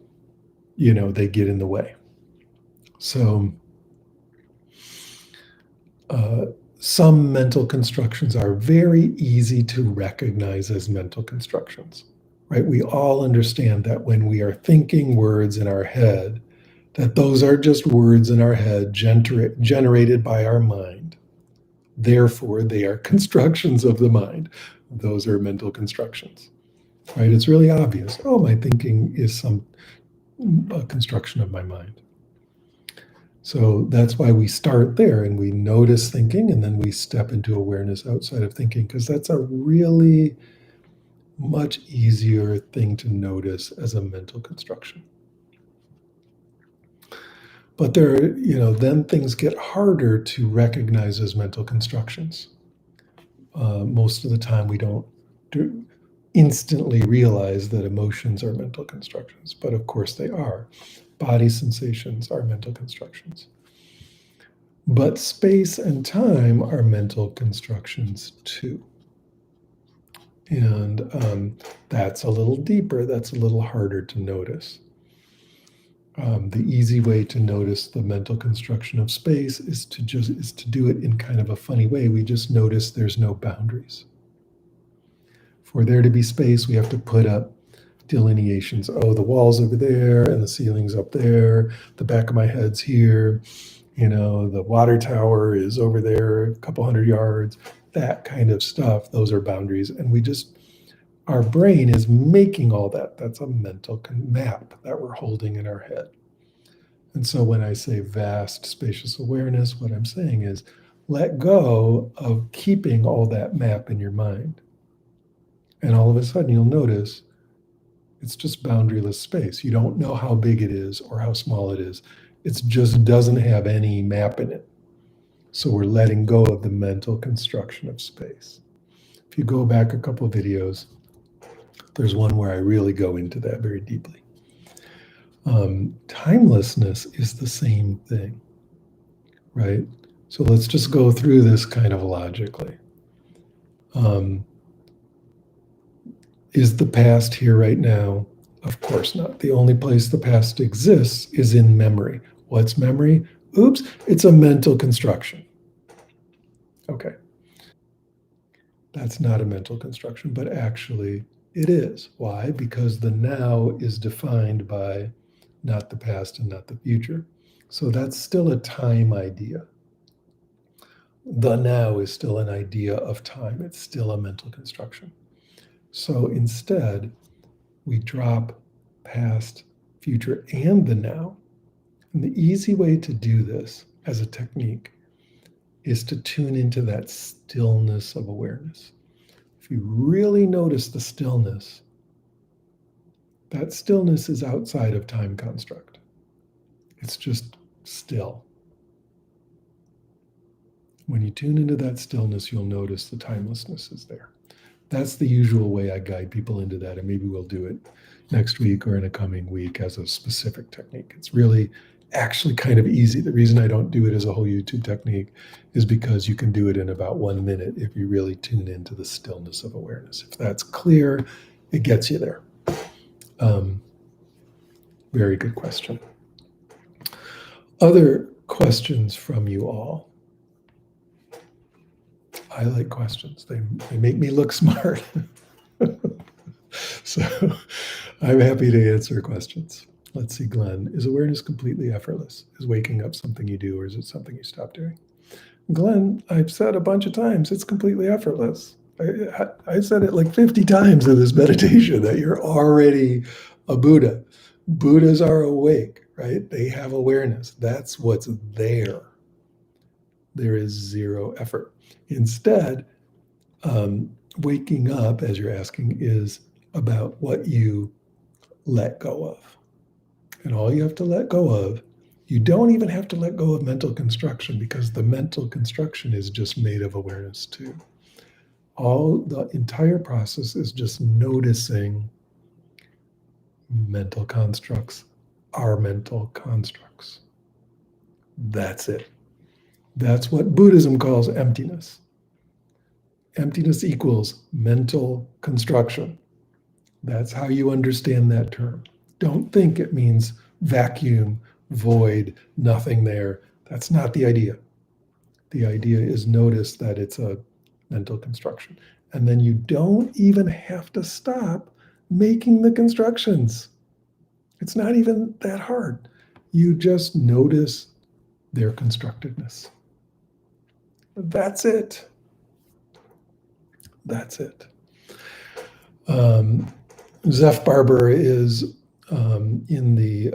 they get in the way. So some mental constructions are very easy to recognize as mental constructions, right? We all understand that when we are thinking words in our head, that those are just words in our head generated by our mind. Therefore, they are constructions of the mind. Those are mental constructions, right? It's really obvious. Oh, my thinking is a construction of my mind. So that's why we start there and we notice thinking, and then we step into awareness outside of thinking, because that's a really much easier thing to notice as a mental construction. But then things get harder to recognize as mental constructions. Most of the time, we don't instantly realize that emotions are mental constructions, but of course they are. Body sensations are mental constructions. But space and time are mental constructions too. And that's a little deeper, that's a little harder to notice. The easy way to notice the mental construction of space is to do it in kind of a funny way. We just notice there's no boundaries. For there to be space, we have to put up delineations. Oh, the wall's over there and the ceiling's up there. The back of my head's here. The water tower is over there a couple hundred yards. That kind of stuff. Those are boundaries. And our brain is making all that. That's a mental map that we're holding in our head. And so when I say vast spacious awareness, what I'm saying is let go of keeping all that map in your mind. And all of a sudden you'll notice it's just boundaryless space. You don't know how big it is or how small it is. It just doesn't have any map in it. So we're letting go of the mental construction of space. If you go back a couple of videos, there's one where I really go into that very deeply. Timelessness is the same thing, right? So let's just go through this kind of logically. Is the past here right now? Of course not. The only place the past exists is in memory. What's memory? Oops, it's a mental construction. Okay. That's not a mental construction, but actually it is. Why? Because the now is defined by not the past and not the future. So that's still a time idea. The now is still an idea of time. It's still a mental construction. So instead, we drop past, future, and the now. And the easy way to do this as a technique is to tune into that stillness of awareness. If you really notice the stillness, that stillness is outside of time construct. It's just still. When you tune into that stillness, you'll notice the timelessness is there. That's the usual way I guide people into that, and maybe we'll do it next week or in a coming week as a specific technique. It's really actually kind of easy. The reason I don't do it as a whole YouTube technique is because you can do it in about 1 minute if you really tune into the stillness of awareness. If that's clear, it gets you there. Very good question. Other questions from you all? I like questions. They make me look smart. So I'm happy to answer questions. Let's see, Glenn. Is awareness completely effortless? Is waking up something you do, or is it something you stop doing? Glenn, I've said a bunch of times, it's completely effortless. I said it like 50 times in this meditation that you're already a Buddha. Buddhas are awake, right? They have awareness. That's what's there. There is zero effort. Instead, waking up, as you're asking, is about what you let go of. And all you have to let go of, you don't even have to let go of mental construction, because the mental construction is just made of awareness too. All the entire process is just noticing mental constructs are mental constructs. That's it. That's what Buddhism calls emptiness. Emptiness equals mental construction. That's how you understand that term. Don't think it means vacuum, void, nothing there. That's not the idea. The idea is notice that it's a mental construction. And then you don't even have to stop making the constructions. It's not even that hard. You just notice their constructedness. That's it. That's it. Zeph Barber is in the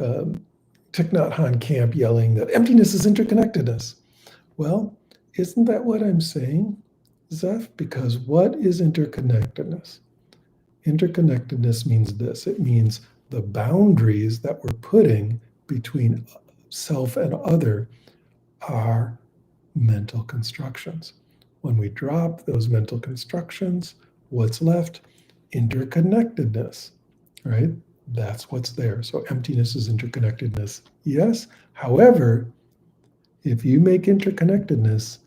Thich Nhat Hanh camp yelling that emptiness is interconnectedness. Well, isn't that what I'm saying, Zeph? Because what is interconnectedness? Interconnectedness means this. It means the boundaries that we're putting between self and other are mental constructions. When we drop those mental constructions, what's left? Interconnectedness, right? That's what's there. So emptiness is interconnectedness. Yes. However, if you make interconnectedness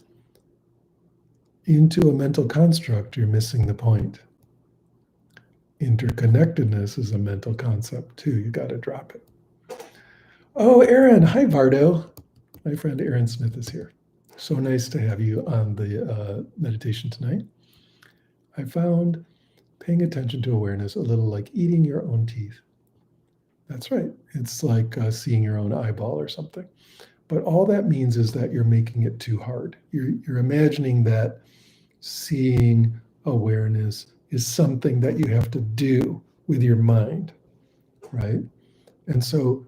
into a mental construct, you're missing the point. Interconnectedness is a mental concept too. You got to drop it. Oh, Aaron. Hi, Vardo. My friend Aaron Smith is here. So nice to have you on the meditation tonight. I found paying attention to awareness a little like eating your own teeth. That's right. It's like seeing your own eyeball or something. But all that means is that you're making it too hard. You're imagining that seeing awareness is something that you have to do with your mind, right? And so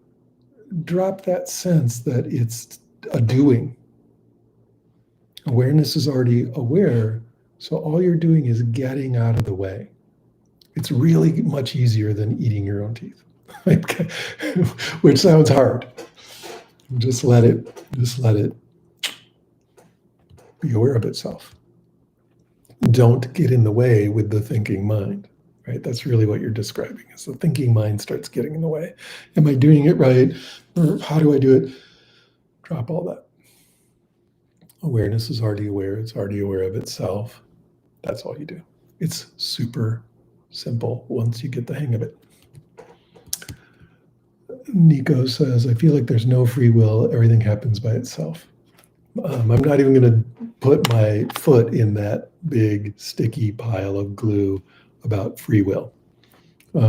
drop that sense that it's a doing. Awareness is already aware, so all you're doing is getting out of the way. It's really much easier than eating your own teeth, which sounds hard. Just let it be aware of itself. Don't get in the way with the thinking mind, right? That's really what you're describing, is the thinking mind starts getting in the way. Am I doing it right? Or how do I do it? Drop all that. Awareness is already aware. It's already aware of itself. That's all you do. It's super simple once you get the hang of it. Nico says, I feel like there's no free will. Everything happens by itself. I'm not even going to put my foot in that big sticky pile of glue about free will.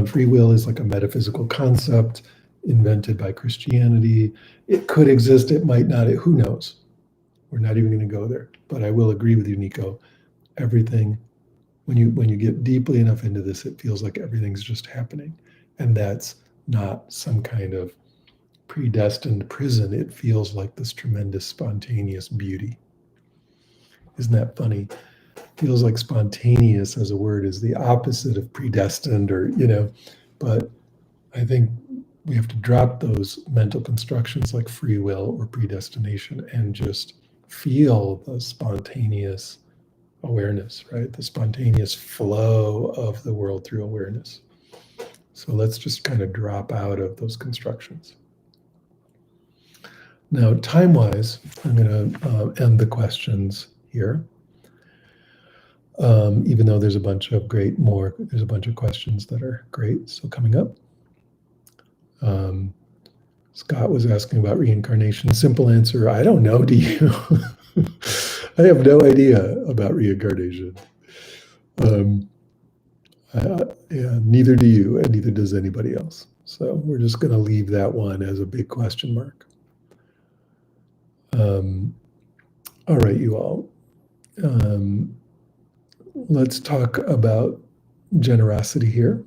Free will is like a metaphysical concept invented by Christianity. It could exist, it might not, who knows? We're not even going to go there. But I will agree with you, Nico. Everything, when you get deeply enough into this, it feels like everything's just happening. And that's not some kind of predestined prison. It feels like this tremendous spontaneous beauty. Isn't that funny? Feels like spontaneous as a word is the opposite of predestined, or, but I think we have to drop those mental constructions like free will or predestination and just feel the spontaneous awareness, right? The spontaneous flow of the world through awareness. So let's just kind of drop out of those constructions. Now, time-wise, I'm going to end the questions here. Even though there's a bunch of questions that are great. So coming up, Scott was asking about reincarnation. Simple answer, I don't know. Do you? I have no idea about reincarnation. Neither do you, and neither does anybody else. So we're just going to leave that one as a big question mark. All right, you all. let's talk about generosity here.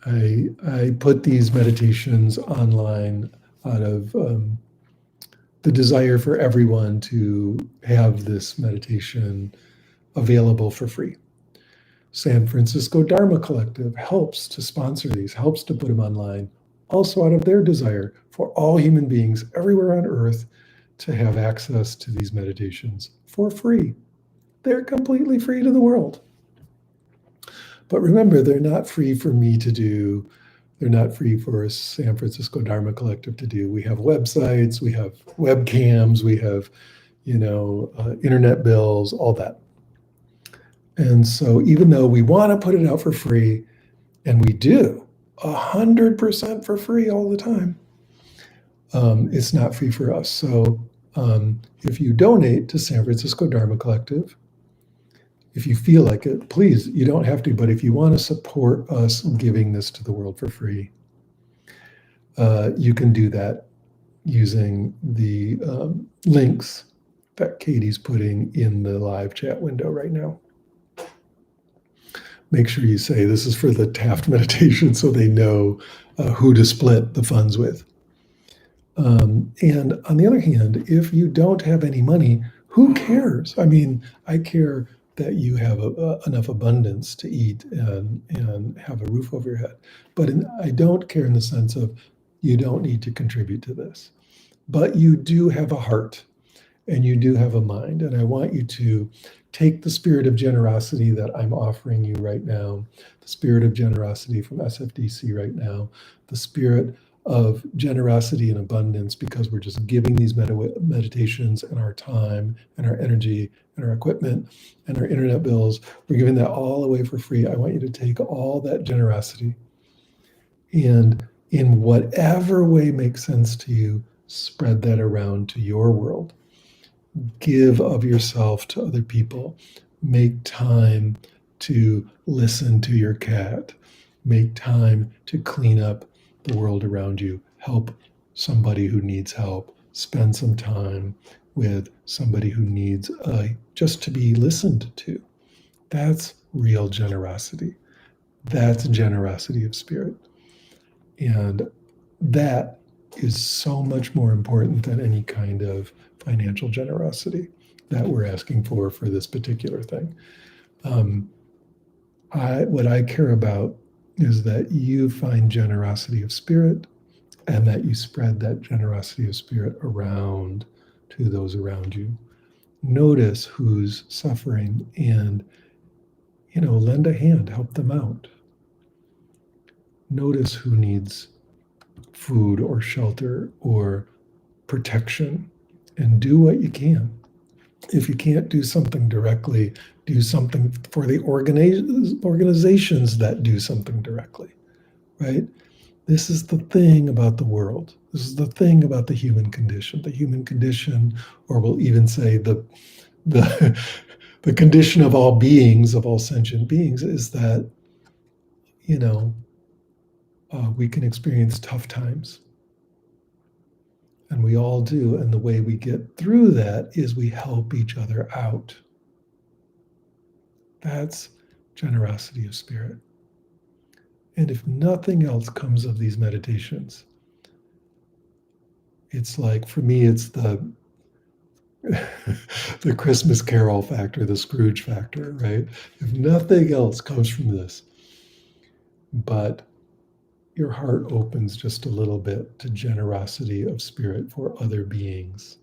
I put these meditations online out of the desire for everyone to have this meditation available for free. San Francisco Dharma Collective helps to sponsor these, helps to put them online, also out of their desire for all human beings everywhere on earth to have access to these meditations for free. They're completely free to the world. But remember, they're not free for me to do. They're not free for San Francisco Dharma Collective to do. We have websites, we have webcams, we have, internet bills, all that. And so even though we want to put it out for free, and we do 100% for free all the time, it's not free for us. So if you donate to San Francisco Dharma Collective, if you feel like it, please, you don't have to, but if you want to support us giving this to the world for free, you can do that using the links that Katie's putting in the live chat window right now. Make sure you say this is for the Taft meditation so they know who to split the funds with. And on the other hand, if you don't have any money, who cares? I mean, I care that you have enough abundance to eat and have a roof over your head. But I don't care in the sense of you don't need to contribute to this. But you do have a heart and you do have a mind. And I want you to take the spirit of generosity that I'm offering you right now, the spirit of generosity from SFDC right now, the spirit of generosity and abundance, because we're just giving these meditations and our time and our energy and our equipment and our internet bills. We're giving that all away for free. I want you to take all that generosity and in whatever way makes sense to you, spread that around to your world. Give of yourself to other people. Make time to listen to your cat. Make time to clean up the world around you. Help somebody who needs help. Spend some time with somebody who needs just to be listened to. That's real generosity. That's generosity of spirit. And that is so much more important than any kind of financial generosity that we're asking for this particular thing. What I care about is that you find generosity of spirit and that you spread that generosity of spirit around to those around you. Notice who's suffering and, lend a hand, help them out. Notice who needs food or shelter or protection and do what you can. If you can't do something directly, do something for the organizations that do something directly, right? This is the thing about the world. This is the thing about the human condition. The human condition, or we'll even say the condition of all beings, of all sentient beings, is that, we can experience tough times. And we all do. And the way we get through that is we help each other out. That's generosity of spirit. And if nothing else comes of these meditations, it's like, for me, it's the Christmas Carol factor, the Scrooge factor, right? If nothing else comes from this, but your heart opens just a little bit to generosity of spirit for other beings.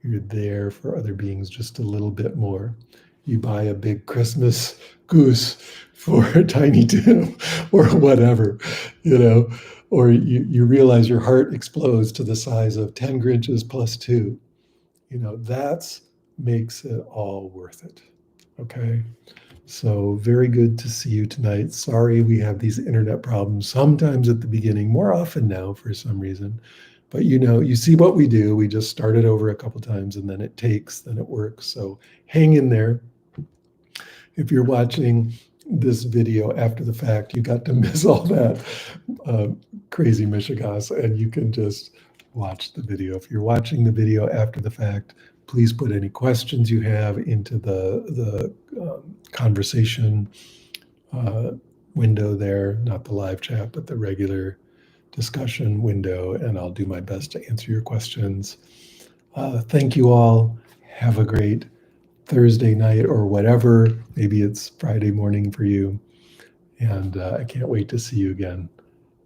You're there for other beings just a little bit more. You buy a big Christmas goose for Tiny Tim or whatever, or you realize your heart explodes to the size of 10 Grinches plus 2. That makes it all worth it. Okay. So very good to see you tonight. Sorry we have these internet problems sometimes at the beginning, more often now for some reason. But you see what we do. We just start it over a couple times and then it works. So hang in there. If you're watching this video after the fact, you got to miss all that crazy Mishigas, and you can just watch the video. If you're watching the video after the fact, Please put any questions you have into the conversation window there, not the live chat, but the regular discussion window, and I'll do my best to answer your questions. Thank you all. Have a great Thursday night or whatever. Maybe it's Friday morning for you. And I can't wait to see you again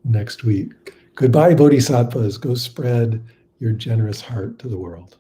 next week. Goodbye, Bodhisattvas. Go spread your generous heart to the world.